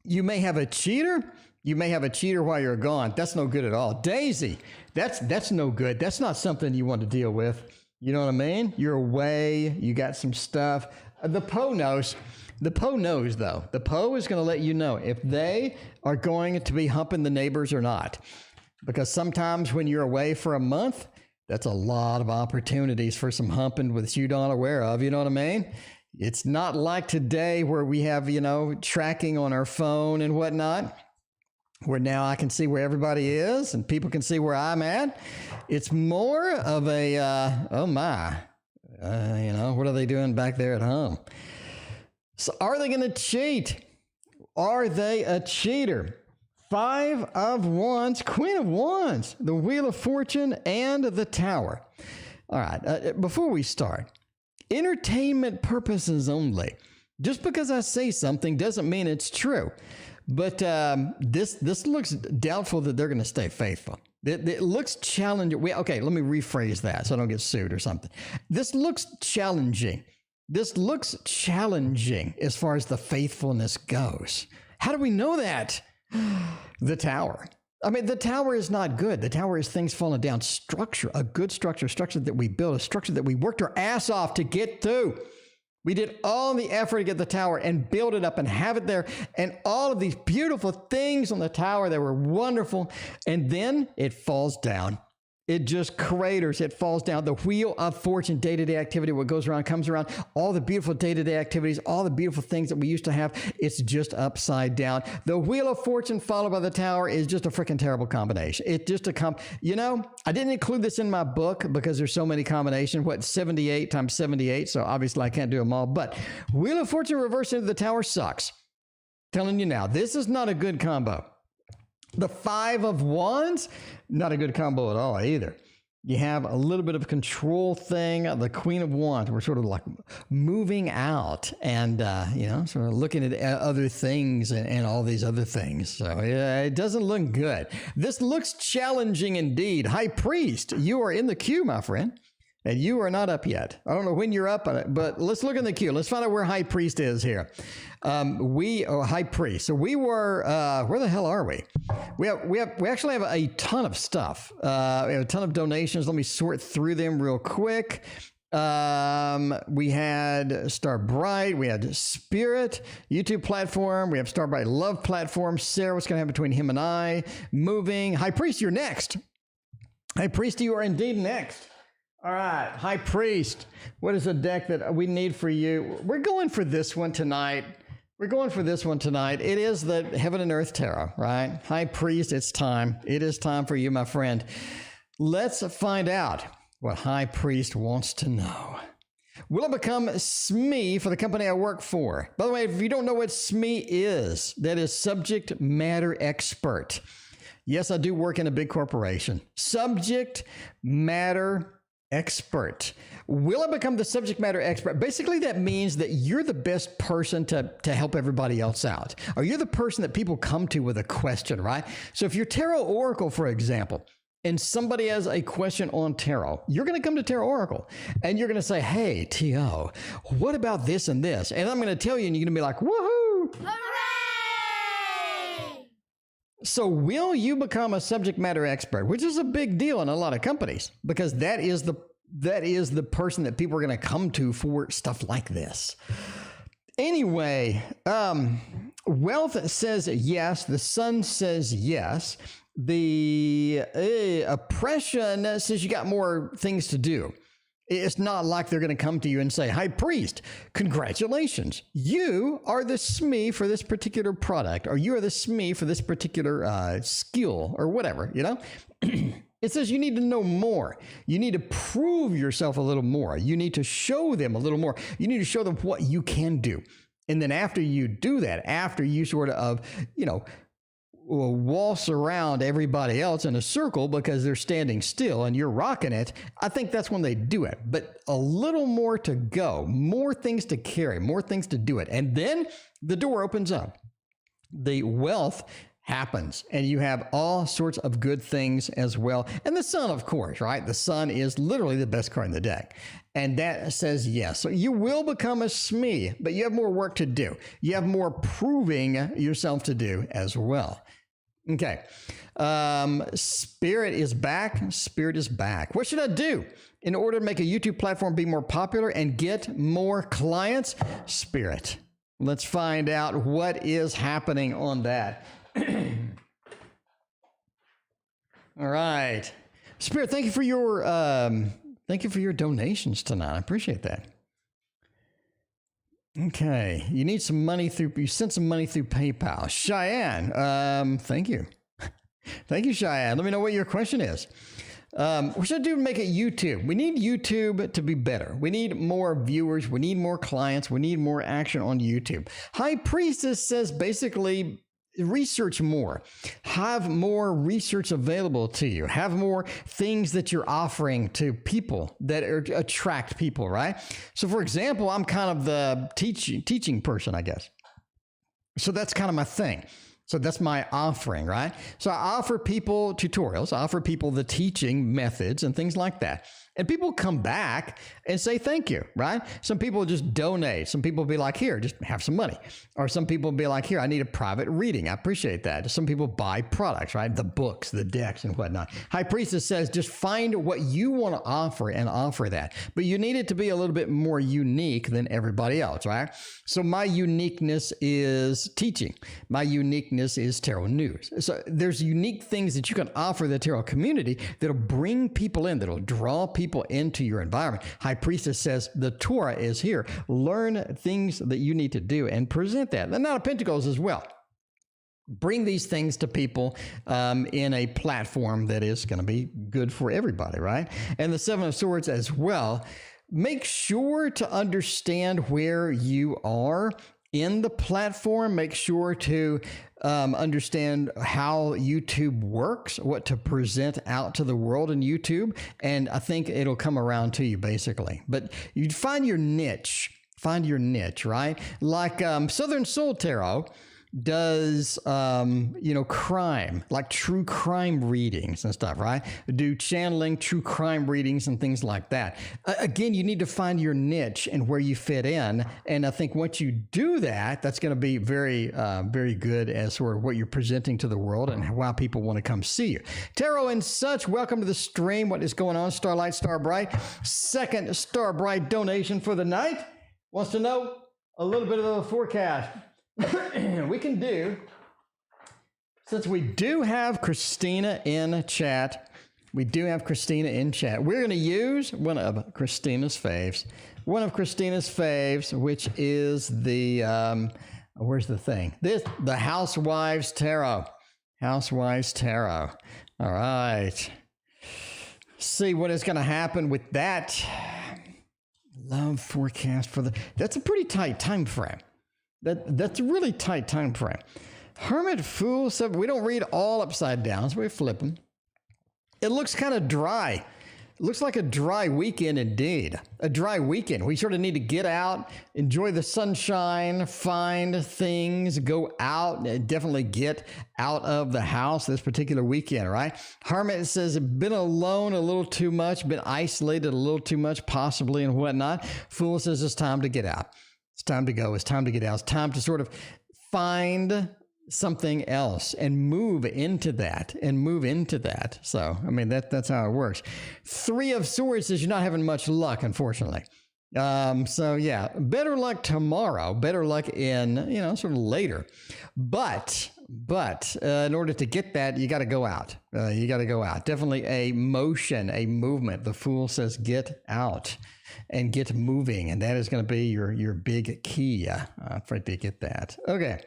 Speaker 1: You may have a cheater? You may have a cheater while you're gone. That's no good at all. Daisy, that's no good. That's not something you want to deal with. You know what I mean? You're away. You got some stuff. The Poe knows. The Poe knows, though. The Poe is going to let you know if they are going to be humping the neighbors or not. Because sometimes when you're away for a month, that's a lot of opportunities for some humping that you don't aware of. You know what I mean? It's not like today where we have, tracking on our phone and whatnot, where now I can see where everybody is and people can see where I'm at. It's more of a, what are they doing back there at home? So are they going to cheat? Are they a cheater? 5 of Wands, Queen of Wands, the Wheel of Fortune, and the Tower. All right, before we start, entertainment purposes only. Just because I say something doesn't mean it's true. But this looks doubtful that they're going to stay faithful. It looks challenging. Okay, let me rephrase that so I don't get sued or something. This looks challenging. This looks challenging as far as the faithfulness goes. How do we know that? The tower. I mean, the tower is not good. The tower is things falling down. Structure, a good structure that we build, a structure that we worked our ass off to get to. We did all the effort to get the tower and build it up and have it there. And all of these beautiful things on the tower that were wonderful. And then it falls down. It just craters. It falls down. The wheel of fortune, day-to-day activity, what goes around comes around. All the beautiful day-to-day activities, all the beautiful things that we used to have, it's just upside down. The wheel of fortune followed by the tower is just a freaking terrible combination. It's just I didn't include this in my book because there's so many combinations. 78 times 78? So obviously I can't do them all. But wheel of fortune reversed into the tower sucks. Telling you now, this is not a good combo. The 5 of wands, not a good combo at all either. You have a little bit of a control thing. The Queen of Wands, we're sort of like moving out and, sort of looking at other things and all these other things. So yeah, it doesn't look good. This looks challenging indeed. High Priest, you are in the queue, my friend. And you are not up yet. I don't know when you're up on it, but let's look in the queue. Let's find out where High Priest is here. High Priest. So we were, where the hell are we? We actually have a ton of stuff. We have a ton of donations. Let me sort through them real quick. We had Star Bright, we had Spirit, YouTube platform, we have Star Bright Love platform. Sarah, what's going to happen between him and I? Moving. High Priest, you're next. High Priest, you are indeed next. All right, High Priest, what is a deck that we need for you? We're going for this one tonight. It is the Heaven and Earth Tarot, right? High Priest, it's time. It is time for you, my friend. Let's find out what High Priest wants to know. Will I become SME for the company I work for? By the way, if you don't know what SME is, that is subject matter expert. Yes, I do work in a big corporation. Subject matter expert. Will I become the subject matter expert? Basically, that means that you're the best person to help everybody else out. Or you're the person that people come to with a question, right? So if you're Tarot Oracle, for example, and somebody has a question on tarot, you're going to come to Tarot Oracle and you're going to say, hey, T.O., what about this and this? And I'm going to tell you and you're going to be like, woohoo! Hooray! So will you become a subject matter expert, which is a big deal in a lot of companies because that is the person that people are going to come to for stuff like this. Anyway, Wealth says yes. The Sun says yes. The Oppression says you got more things to do. It's not like they're going to come to you and say, High Priest, congratulations. You are the SME for this particular product, or you are the SME for this particular skill or whatever, you know? It says you need to know more. You need to prove yourself a little more. You need to show them a little more. You need to show them what you can do. And then after you do that, after you sort of, waltz around everybody else in a circle because they're standing still and you're rocking it, I think that's when they do it. But a little more to go, more things to carry, more things to do it. And then the door opens up. The wealth happens and you have all sorts of good things as well. And the Sun, of course, right? The Sun is literally the best card in the deck. And that says yes. So you will become a SME, but you have more work to do. You have more proving yourself to do as well. Okay. Spirit is back. Spirit is back. What should I do in order to make a YouTube platform be more popular and get more clients? Spirit. Let's find out what is happening on that. All right. Spirit, thank you for your donations tonight. I appreciate that. Okay, you need some money you sent some money through PayPal. Cheyenne, thank you. Thank you, Cheyenne. Let me know what your question is. What should I do to make it YouTube? We need YouTube to be better. We need more viewers. We need more clients. We need more action on YouTube. High Priestess says basically research more, have more research available to you, have more things that you're offering to people that attract people, right? So for example, I'm kind of the teaching person, I guess. So that's kind of my thing. So that's my offering, right? So I offer people tutorials, I offer people the teaching methods and things like that. And people come back and say thank you, right? Some people just donate. Some people be like, here, just have some money. Or some people be like, here, I need a private reading. I appreciate that. Some people buy products, right? The books, the decks, and whatnot. High Priestess says, just find what you want to offer and offer that. But you need it to be a little bit more unique than everybody else, right? So my uniqueness is teaching. My uniqueness is tarot news. So there's unique things that you can offer the tarot community that'll bring people in, that'll draw people into your environment. High Priestess says the Torah is here. Learn things that you need to do and present that. The Knight of Pentacles as well. Bring these things to people in a platform that is going to be good for everybody, right? And the Seven of Swords as well. Make sure to understand where you are in the platform. Make sure to understand how YouTube works, what to present out to the world in YouTube. And I think it'll come around to you basically. But you find your niche, right? Like Southern Soul Tarot does, crime, like true crime readings and stuff, right? Do channeling, true crime readings and things like that. Again, you need to find your niche and where you fit in. And I think once you do that, that's going to be very, very good as sort of what you're presenting to the world and why people want to come see you. Tarot and such, welcome to the stream. What is going on? Starlight, Starbright, second Starbright donation for the night. Wants to know a little bit of the forecast. We can do, since we do have Christina in chat, we're going to use one of Christina's faves, which is the, where's the thing? The Housewives Tarot. All right. See what is going to happen with that. Love forecast for that's a pretty tight time frame. That's a really tight time frame. Hermit, Fool, so we don't read all upside down, so we flip them. It looks kind of dry. It looks like a dry weekend indeed. A dry weekend. We sort of need to get out, enjoy the sunshine, find things, go out, definitely get out of the house this particular weekend, right? Hermit says, been alone a little too much, been isolated a little too much, possibly, and whatnot. Fool says it's time to get out. It's time to go. It's time to get out. It's time to sort of find something else and move into that. So, I mean, that's how it works. Three of Swords says you're not having much luck, unfortunately. So yeah, better luck tomorrow, better luck in, sort of later. But in order to get that, you got to go out. Definitely a motion, a movement. The Fool says get out and get moving, and that is going to be your big key for it to get that. Okay,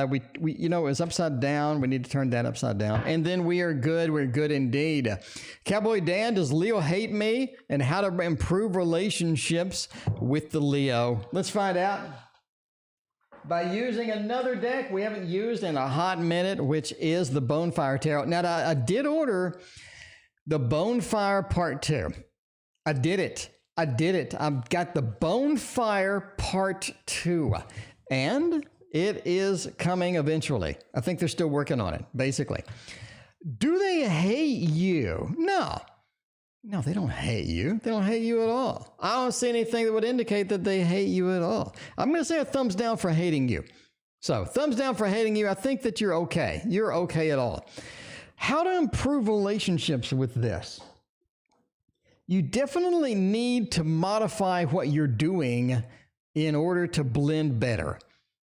Speaker 1: we it's upside down. We need to turn that upside down, and then we are good. We're good indeed. Cowboy Dan, does Leo hate me? And how to improve relationships with the Leo? Let's find out by using another deck we haven't used in a hot minute, which is the Bonefire Tarot. Now, I did order the Bonefire Part 2. I did it. I've got the Bonefire Part 2, and it is coming eventually. I think they're still working on it, basically. Do they hate you? No, they don't hate you. They don't hate you at all. I don't see anything that would indicate that they hate you at all. I'm going to say a thumbs down for hating you. So, thumbs down for hating you. I think that you're okay. You're okay at all. How to improve relationships with this? You definitely need to modify what you're doing in order to blend better.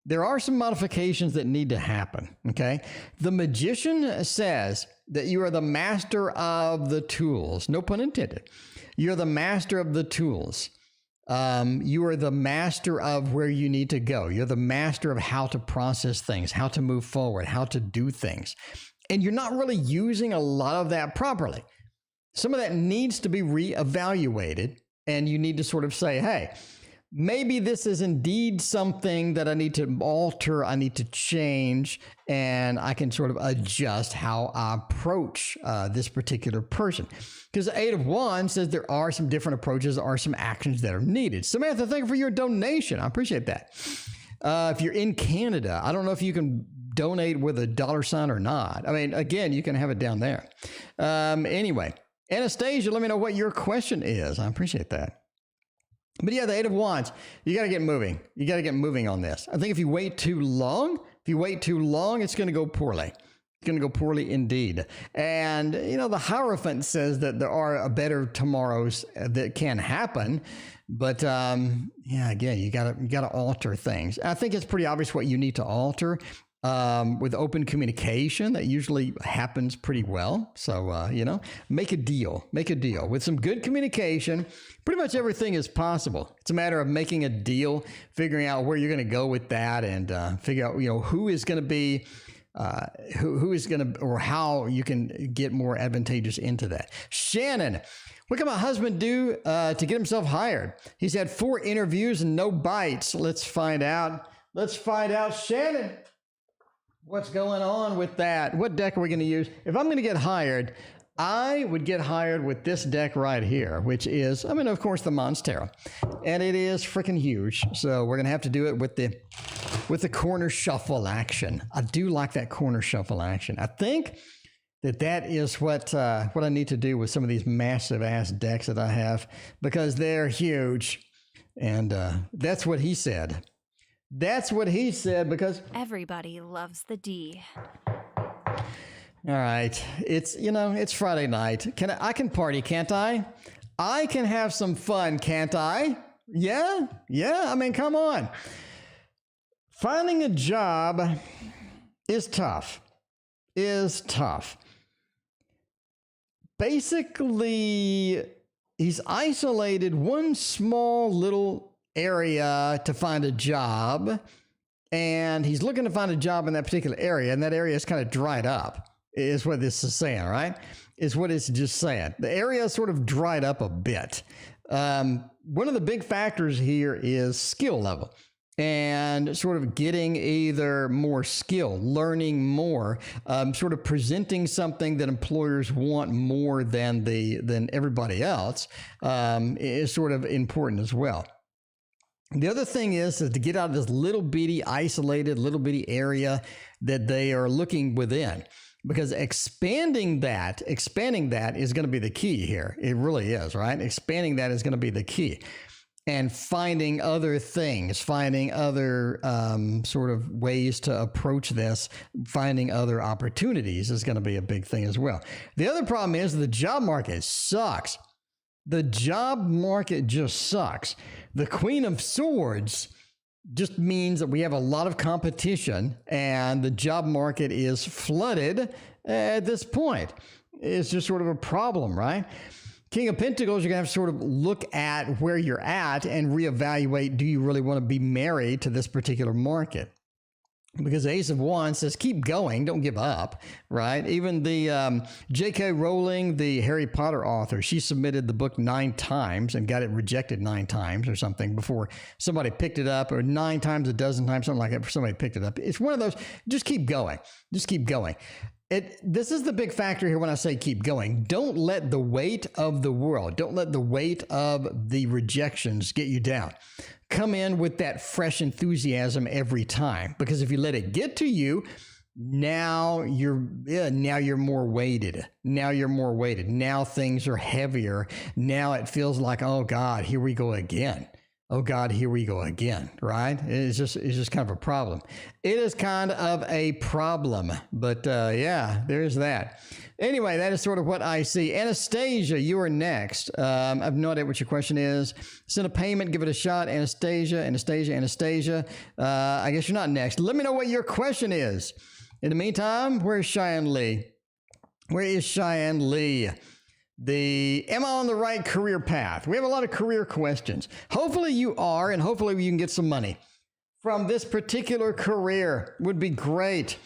Speaker 1: There are some modifications that need to happen, okay? The Magician says that you are the master of the tools. No pun intended. You're the master of the tools. You are the master of where you need to go. You're the master of how to process things, how to move forward, how to do things. And you're not really using a lot of that properly. Some of that needs to be reevaluated, and you need to sort of say, hey, maybe this is indeed something that I need to alter, I need to change, and I can sort of adjust how I approach this particular person. Because the Eight of Wands says there are some different approaches, there are some actions that are needed. Samantha, thank you for your donation. I appreciate that. If you're in Canada, I don't know if you can donate with a $sign or not. I mean, again, you can have it down there. Anyway, Anastasia, let me know what your question is. I appreciate that. But yeah, the Eight of Wands, you got to get moving. You got to get moving on this. I think if you wait too long, it's going to go poorly. It's going to go poorly indeed. And, you know, the Hierophant says that there are better tomorrows that can happen. But, yeah, again, you got to alter things. I think it's pretty obvious what you need to alter. With open communication, that usually happens pretty well. So, you know, make a deal with some good communication. Pretty much everything is possible. It's a matter of making a deal, figuring out where you're going to go with that, and figure out, you know, who is going to be, who is going to, or how you can get more advantageous into that. Shannon, what can my husband do to get himself hired? He's had 4 interviews and no bites. Let's find out. Shannon. What's going on with that? What deck are we going to use? If I'm going to get hired, I would get hired with this deck right here, which is, I mean, of course, the Monstera. And it is freaking huge. So we're going to have to do it with the corner shuffle action. I do like that corner shuffle action. I think that is what I need to do with some of these massive ass decks that I have, because they're huge. And that's what he said. That's what he said, because
Speaker 2: Everybody loves the D.
Speaker 1: all right, it's, you know, it's Friday night. I can party, can't I? I can have some fun, can't I? Yeah. I mean, come on. Finding a job is tough. Basically, he's isolated one small little area to find a job, and he's looking to find a job in that particular area, and that area is kind of dried up, is what this is saying, right? Is what it's just saying. The area is sort of dried up a bit. One of the big factors here is skill level, and sort of getting either more skill, learning more, sort of presenting something that employers want more than everybody else, is sort of important as well. The other thing is to get out of this little bitty isolated little bitty area that they are looking within, because expanding that is going to be the key here. It really is, right? Expanding that is going to be the key. And finding other things, finding other sort of ways to approach this, finding other opportunities is going to be a big thing as well. The other problem is the job market sucks. The job market just sucks. The Queen of Swords just means that we have a lot of competition, and the job market is flooded at this point. It's just sort of a problem, right? King of Pentacles, you're going to have to sort of look at where you're at and reevaluate, do you really want to be married to this particular market? Because Ace of Wands says, keep going, don't give up, right? Even the J.K. Rowling, the Harry Potter author, she submitted the book 9 times and got it rejected 9 times or something before somebody picked it up, or 9 times, a dozen times, something like that, before somebody picked it up. It's one of those, just keep going. Just keep going. This is the big factor here when I say keep going. Don't let the weight of the world, don't let the weight of the rejections get you down. Come in with that fresh enthusiasm every time, because if you let it get to you, now you're more weighted. Now things are heavier. Now it feels like, oh God, here we go again. Right? It's just kind of a problem. It is kind of a problem, but yeah, there's that. Anyway, that is sort of what I see. Anastasia, you are next. I have no idea what your question is. Send a payment, give it a shot. Anastasia. I guess you're not next. Let me know what your question is. In the meantime, where's Cheyenne Lee? Am I on the right career path? We have a lot of career questions. Hopefully you are, and hopefully you can get some money from this particular career. Would be great.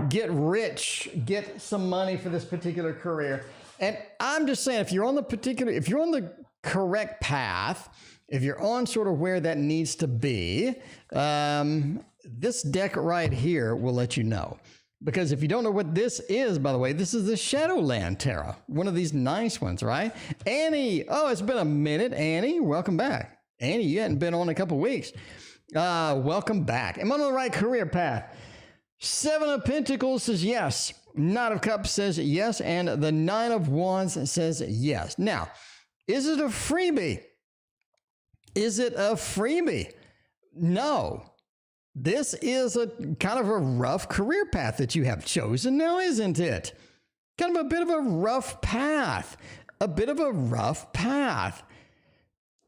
Speaker 1: Get rich, get some money for this particular career. And I'm just saying, if you're on the correct path, if you're on sort of where that needs to be, this deck right here will let you know. Because if you don't know what this is, by the way, this is the Shadowland Tarot. One of these nice ones, right? Annie, oh, it's been a minute. Annie, welcome back. Annie, you hadn't been on in a couple weeks. Welcome back. Am I on the right career path? Seven of Pentacles says yes. Knight of Cups says yes. And the Nine of Wands says yes. Now, is it a freebie? Is it a freebie? No. This is a kind of a rough career path that you have chosen now, isn't it? Kind of a bit of a rough path. A bit of a rough path.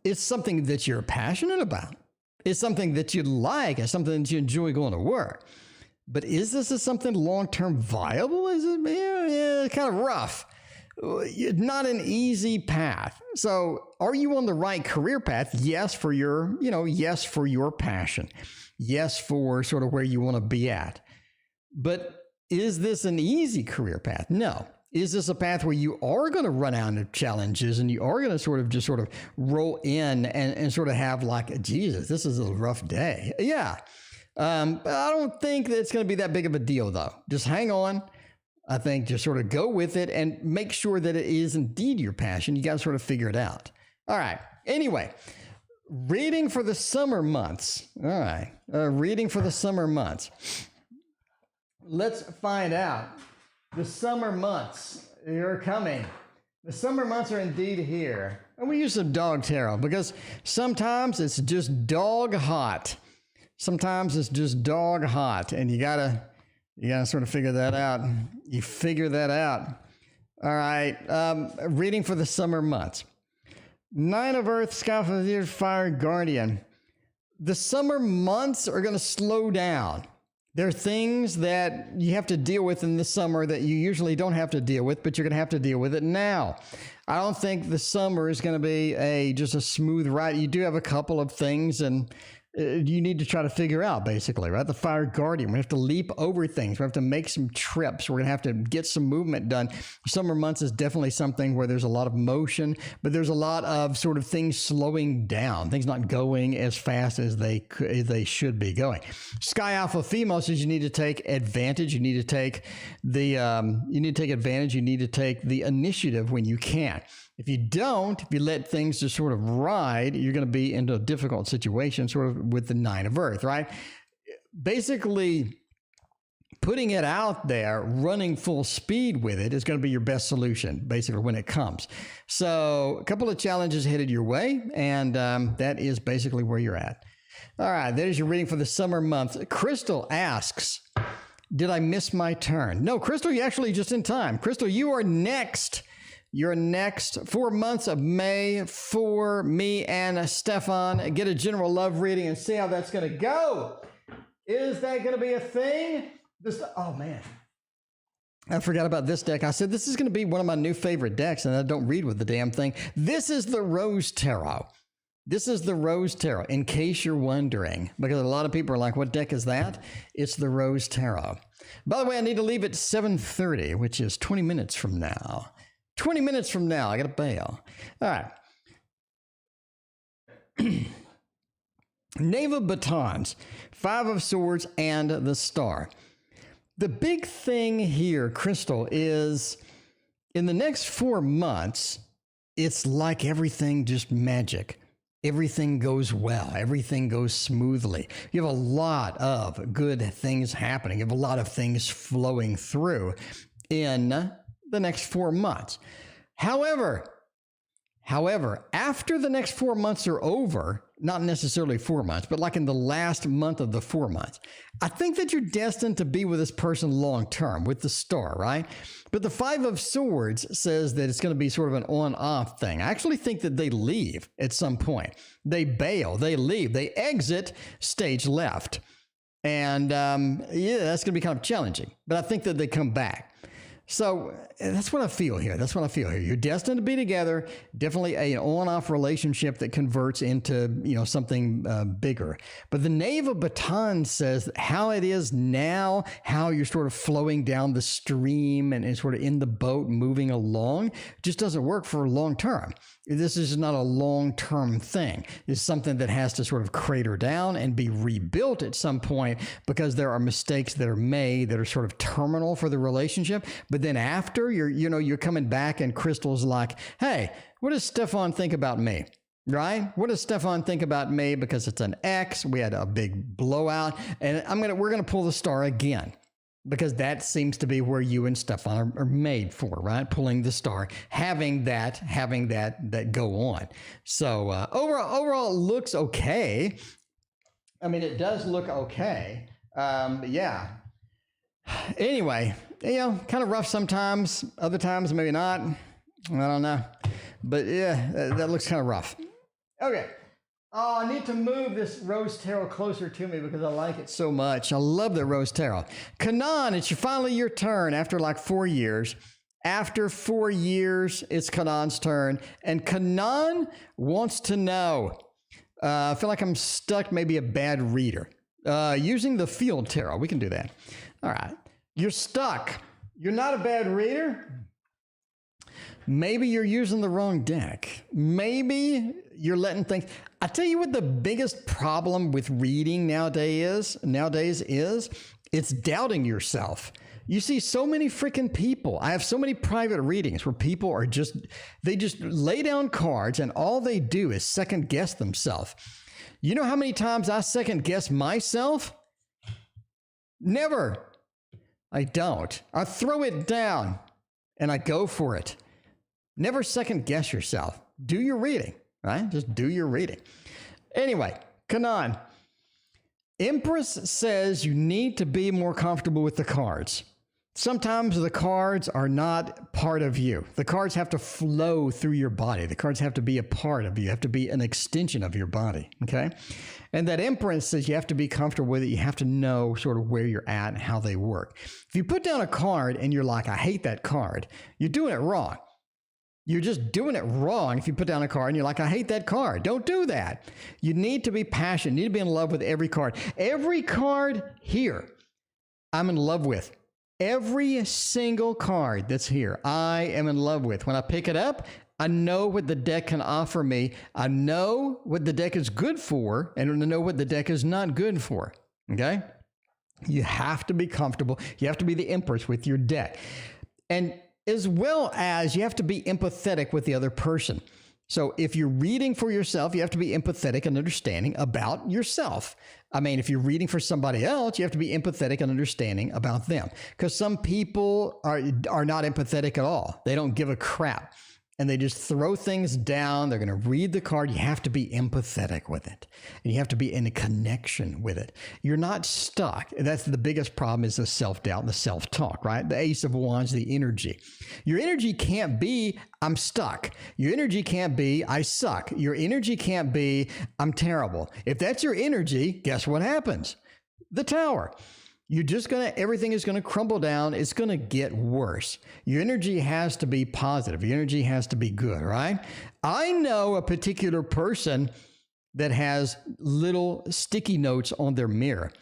Speaker 1: It's something that you're passionate about. It's something that you like. It's something that you enjoy going to work. But is this something long-term viable? Is it kind of rough? Not an easy path. So are you on the right career path? Yes, for your, yes, for your passion. Yes, for sort of where you want to be at. But is this an easy career path? No. Is this a path where you are going to run out of challenges and you are going to sort of roll in and sort of have like, Jesus, this is a rough day? Yeah. But I don't think that it's going to be that big of a deal, though. Just hang on. I think just sort of go with it and make sure that it is indeed your passion. You got to sort of figure it out. All right. Anyway, reading for the summer months. All right. Reading for the summer months. Let's find out. The summer months are coming. The summer months are indeed here. And we use some dog tarot because sometimes it's just dog hot. Sometimes it's just dog hot, and you gotta sort of figure that out. You figure that out. All right. Reading for the summer months. Nine of Earth, Sky of the Earth, Fire Guardian. The summer months are going to slow down. There are things that you have to deal with in the summer that you usually don't have to deal with, but you're going to have to deal with it now. I don't think the summer is going to be just a smooth ride. You do have a couple of things, and you need to try to figure out, basically, right? The Fire Guardian. We have to leap over things. We have to make some trips. We're going to have to get some movement done. Summer months is definitely something where there's a lot of motion, but there's a lot of sort of things slowing down, things not going as fast as they should be going. Sky Alpha Female says you need to take advantage. You need to take advantage. You need to take the initiative when you can. If you don't, if you let things just sort of ride, you're going to be into a difficult situation, sort of with the Nine of Earth, right? Basically, putting it out there, running full speed with it is going to be your best solution, basically, when it comes. So a couple of challenges headed your way, and that is basically where you're at. All right, there's your reading for the summer months. Crystal asks, did I miss my turn? No, Crystal, you're actually just in time. Crystal, you are next. Your next 4 months of May for me and Stefan. Get a general love reading and see how that's going to go. Is that going to be a thing? Oh, man. I forgot about this deck. I said this is going to be one of my new favorite decks, and I don't read with the damn thing. This is the Rose Tarot. This is the Rose Tarot, in case you're wondering, because a lot of people are like, what deck is that? It's the Rose Tarot. By the way, I need to leave at 7:30, which is 20 minutes from now. 20 minutes from now, I got to bail. All right. Knave of Batons, Five of Swords, and the Star. The big thing here, Crystal, is in the next 4 months, it's like everything just magic. Everything goes well. Everything goes smoothly. You have a lot of good things happening. You have a lot of things flowing through in the next 4 months. However, after the next 4 months are over, not necessarily 4 months, but like in the last month of the 4 months, I think that you're destined to be with this person long term with the Star, right? But the Five of Swords says that it's going to be sort of an on-off thing. I actually think that they leave at some point. They bail, they leave, they exit stage left. And yeah, that's going to be kind of challenging, but I think that they come back. So that's what I feel here. That's what I feel here. You're destined to be together. Definitely an on-off relationship that converts into, something bigger. But the Knave of Batons says how it is now, how you're sort of flowing down the stream and sort of in the boat moving along, just doesn't work for long term. This is not a long-term thing. It's something that has to sort of crater down and be rebuilt at some point because there are mistakes that are made that are sort of terminal for the relationship. But then after, you're coming back and Crystal's like, hey, what does Stefan think about me? Right? What does Stefan think about me? Because it's an ex. We had a big blowout, and we're gonna pull the Star again. because that seems to be where you and Stefan are made for, right? Pulling the star, having that go on. So overall, it looks okay. I mean, it does look okay. Yeah. Anyway, kind of rough sometimes. Other times, maybe not. I don't know. But yeah, that looks kind of rough. Okay. Oh, I need to move this rose tarot closer to me because I like it so much. I love the rose tarot. Kanan, it's finally your turn after like 4 years. After 4 years, it's Kanan's turn. And Kanan wants to know, I feel like I'm stuck, maybe a bad reader. Using the field tarot, we can do that. All right. You're stuck. You're not a bad reader. Maybe you're using the wrong deck. Maybe you're letting things... I tell you what the biggest problem with reading nowadays is it's doubting yourself. You see so many freaking people. I have so many private readings where people are they just lay down cards and all they do is second guess themselves. You know how many times I second guess myself? Never. I don't. I throw it down and I go for it. Never second guess yourself. Do your reading, right? Just do your reading. Anyway, Kanan, Empress says you need to be more comfortable with the cards. Sometimes the cards are not part of you. The cards have to flow through your body. The cards have to be a part of you. You have to be an extension of your body, okay? And that Empress says you have to be comfortable with it. You have to know sort of where you're at and how they work. If you put down a card and you're like, I hate that card, you're doing it wrong. You're just doing it wrong if you put down a card and you're like, I hate that card. Don't do that. You need to be passionate. You need to be in love with every card. Every card here, I'm in love with. Every single card that's here, I am in love with. When I pick it up, I know what the deck can offer me. I know what the deck is good for, and I know what the deck is not good for, okay? You have to be comfortable. You have to be the Empress with your deck. And as well as you have to be empathetic with the other person. So if you're reading for yourself, you have to be empathetic and understanding about yourself. I mean, if you're reading for somebody else, you have to be empathetic and understanding about them. Because some people are not empathetic at all. They don't give a crap. And they just throw things down. They're going to read the card. You have to be empathetic with it. And you have to be in a connection with it. You're not stuck. That's the biggest problem, is the self-doubt and the self-talk, right? The Ace of Wands, the energy. Your energy can't be, I'm stuck. Your energy can't be, I suck. Your energy can't be, I'm terrible. If that's your energy, guess what happens? The Tower. You're just everything is going to crumble down. It's going to get worse. Your energy has to be positive. Your energy has to be good, right? I know a particular person that has little sticky notes on their mirror.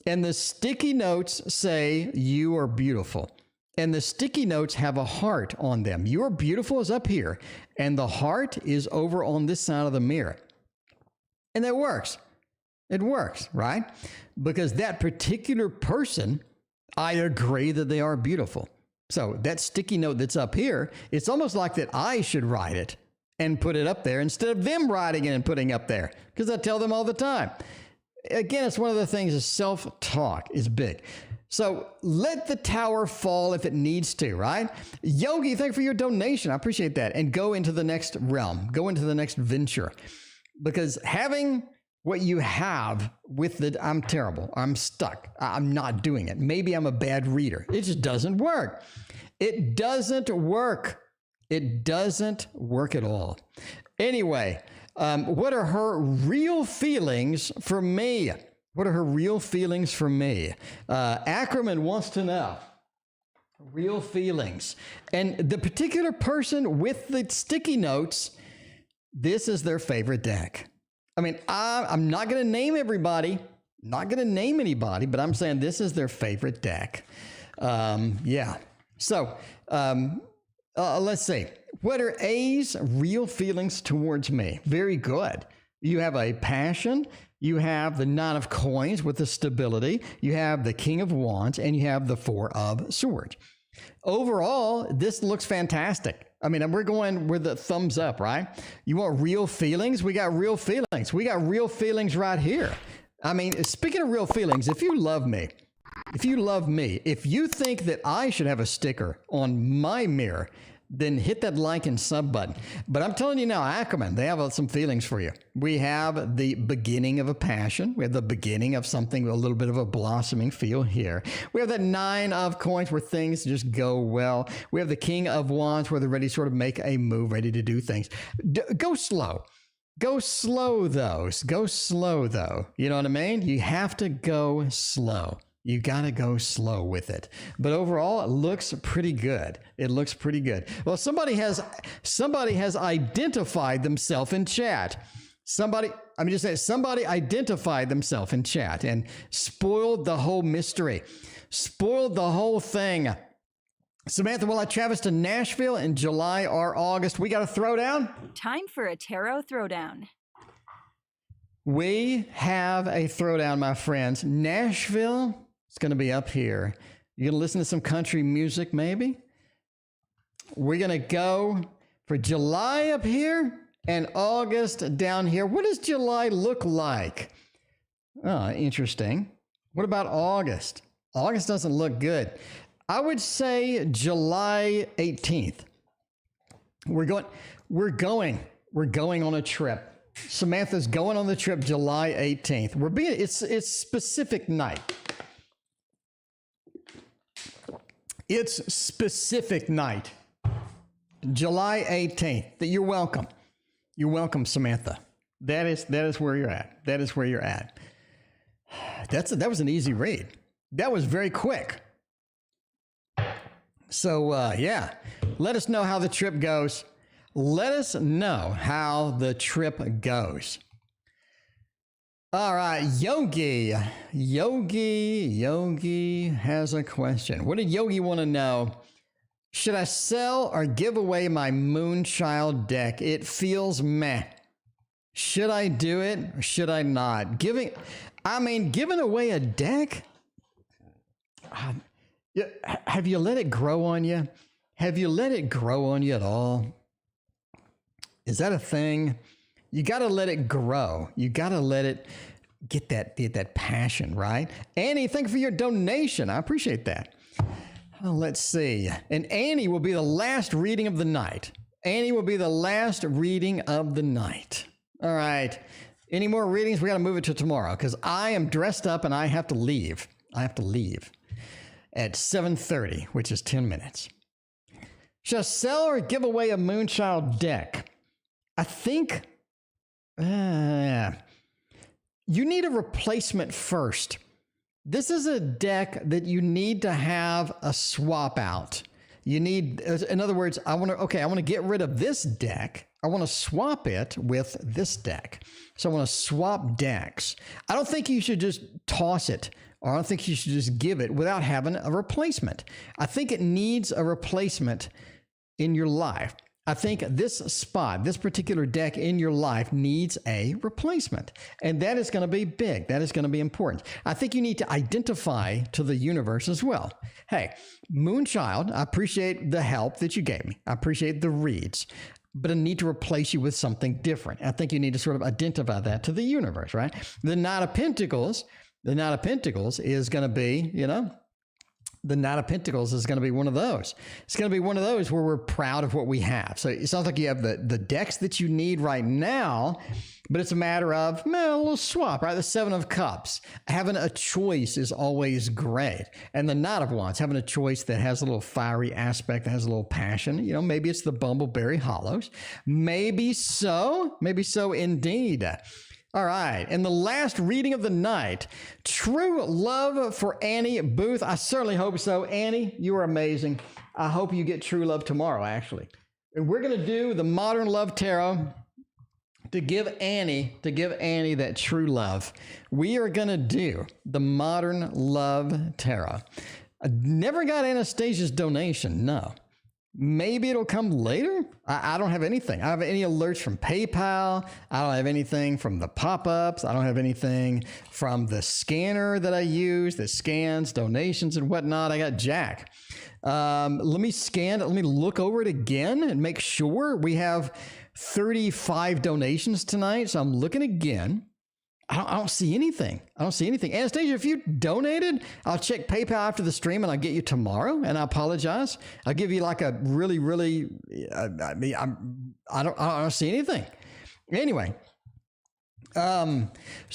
Speaker 1: And the sticky notes say, you are beautiful. And the sticky notes have a heart on them. You are beautiful is up here. And the heart is over on this side of the mirror. And that works. It works, right? Because that particular person, I agree that they are beautiful. So that sticky note that's up here, it's almost like that I should write it and put it up there instead of them writing it and putting up there, because I tell them all the time. Again, it's one of the things, is self-talk is big. So let the tower fall if it needs to, right? Yogi, thank you for your donation. I appreciate that. And go into the next realm. Go into the next venture. Because having what you have with the, I'm terrible, I'm stuck, I'm not doing it, maybe I'm a bad reader, it just doesn't work. It doesn't work. It doesn't work at all. Anyway, what are her real feelings for me? What are her real feelings for me? Ackerman wants to know. Real feelings. And the particular person with the sticky notes, this is their favorite deck. I mean, I'm not going to name everybody, not going to name anybody, but I'm saying this is their favorite deck. Yeah. So let's see. What are A's real feelings towards me? Very good. You have a passion. You have the Nine of Coins with the stability. You have the King of Wands, and you have the Four of Swords. Overall, this looks fantastic. I mean, we're going with the thumbs up, right? You want real feelings? We got real feelings. We got real feelings right here. I mean, speaking of real feelings, if you love me, if you love me, if you think that I should have a sticker on my mirror, then hit that like and sub button. But I'm telling you now, Ackerman, they have some feelings for you. We have the beginning of a passion. We have the beginning of something, a little bit of a blossoming feel here. We have that 9 of coins where things just go well. We have the King of Wands where they're ready to sort of make a move, ready to do things. Go slow. Go slow, those. Go slow, though. You know what I mean? You have to go slow. You got to go slow with it. But overall, it looks pretty good. It looks pretty good. Well, somebody has identified themselves in chat. Somebody identified themselves in chat and spoiled the whole mystery. Spoiled the whole thing. Samantha, will I travel to Nashville in July or August? We got a throwdown?
Speaker 2: Time for a tarot throwdown.
Speaker 1: We have a throwdown, my friends. Nashville, it's going to be up here. You're going to listen to some country music, maybe? We're going to go for July up here and August down here. What does July look like? Oh, interesting. What about August? August doesn't look good. I would say July 18th. We're going on a trip. Samantha's going on the trip July 18th. It's specific night. It's specific night. July 18th. You're welcome. You're welcome, Samantha. That is where you're at. That is where you're at. That was an easy read. That was very quick. So, yeah, let us know how the trip goes. Let us know how the trip goes. All right, Yogi has a question. What did Yogi want to know? Should I sell or give away my Moonchild deck? It feels meh. Should I do it or should I not? Giving away a deck? Have you let it grow on you? Have you let it grow on you at all? Is that a thing? You got to let it grow. You got to let it get that passion, right? Annie, thank you for your donation. I appreciate that. Let's see. And Annie will be the last reading of the night. Annie will be the last reading of the night. All right. Any more readings? We got to move it to tomorrow because I am dressed up and I have to leave. I have to leave at 7:30, which is 10 minutes. Should I sell or give away a Moonchild deck? I think you need a replacement first. This is a deck that you need to have a swap out. You need, in other words, I want to get rid of this deck. I want to swap it with this deck. So I want to swap decks. I don't think you should just toss it, or I don't think you should just give it without having a replacement. I think it needs a replacement in your life. I think this particular deck in your life needs a replacement. And that is going to be big. That is going to be important. I think you need to identify to the universe as well. Hey, Moonchild, I appreciate the help that you gave me. I appreciate the reads, but I need to replace you with something different. I think you need to sort of identify that to the universe, right? The Knight of Pentacles is going to be, the Knight of Pentacles is going to be one of those. It's going to be one of those where we're proud of what we have. So it sounds like you have the decks that you need right now, but it's a matter of a little swap, right? The 7 of Cups. Having a choice is always great. And the Knight of Wands, having a choice that has a little fiery aspect, that has a little passion. Maybe it's the Bumbleberry Hollows. Maybe so indeed. All right, and the last reading of the night, True Love for Annie Booth. I certainly hope so. Annie, you are amazing. I hope you get true love tomorrow, actually. And we're going to do the Modern Love Tarot to give Annie that true love. We are going to do the Modern Love Tarot. I never got Anastasia's donation, no. Maybe it'll come later. I don't have anything. I don't have any alerts from PayPal. I don't have anything from the pop-ups. I don't have anything from the scanner that I use that scans donations and whatnot. I got Jack. Let me scan it. Let me look over it again and make sure. We have 35 donations tonight. So I'm looking again. I don't see anything. I don't see anything. Anastasia, if you donated, I'll check PayPal after the stream and I'll get you tomorrow. And I apologize. I'll give you like a really, really, I don't see anything. Anyway,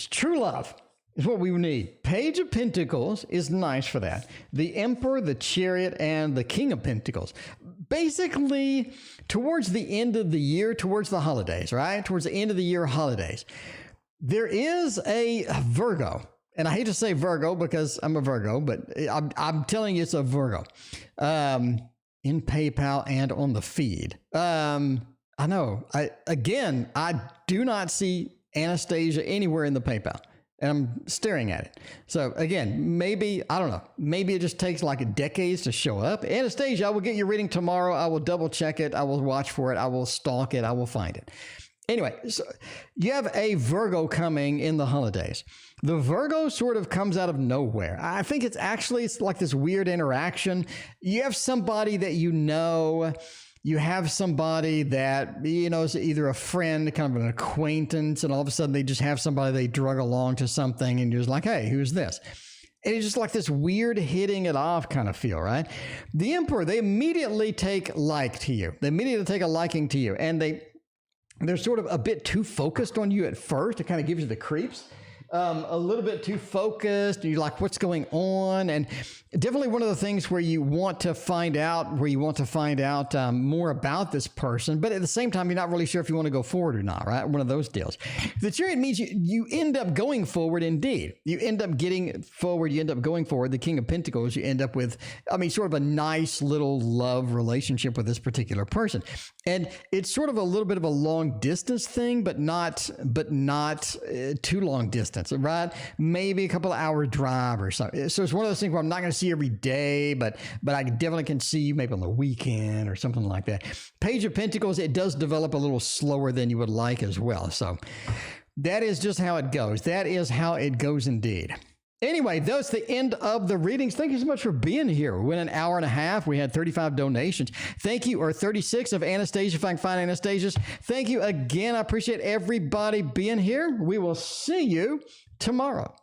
Speaker 1: true love is what we need. Page of Pentacles is nice for that. The Emperor, the Chariot, and the King of Pentacles. Basically, towards the end of the year, towards the holidays, right? Towards the end of the year holidays. There is a Virgo, and I hate to say Virgo because I'm a Virgo, but I'm telling you it's a Virgo in PayPal and on the feed. I know. I do not see Anastasia anywhere in the PayPal, and I'm staring at it. So again, maybe, I don't know, maybe it just takes like decades to show up. Anastasia, I will get your reading tomorrow. I will double check it. I will watch for it. I will stalk it. I will find it. Anyway, so you have a Virgo coming in the holidays. The Virgo sort of comes out of nowhere. I think it's like this weird interaction. You have somebody that you have somebody that, is either a friend, kind of an acquaintance, and all of a sudden they just have somebody they drug along to something and you're just like, hey, who's this? And it's just like this weird hitting it off kind of feel, right? The Emperor, they immediately take like to you. They immediately take a liking to you, and they're sort of a bit too focused on you at first. It kind of gives you the creeps. A little bit too focused. You're like, what's going on? And definitely one of the things where you want to find out, more about this person, but at the same time, you're not really sure if you want to go forward or not, right? One of those deals. The Chariot means you end up going forward indeed. You end up getting forward. You end up going forward. The King of Pentacles, you end up with, sort of a nice little love relationship with this particular person. And it's sort of a little bit of a long distance thing, but not too long distance, right? Maybe a couple of hour drive or something. So it's one of those things where I'm not going to see every day, but I definitely can see you maybe on the weekend or something like that. Page of Pentacles, it does develop a little slower than you would like as well. So that is just how it goes. That is how it goes indeed. Anyway, that's the end of the readings. Thank you so much for being here. We went an hour and a half. We had 35 donations. Thank you, or 36 of Anastasia, if I can find Anastasia's. Thank you again. I appreciate everybody being here. We will see you tomorrow.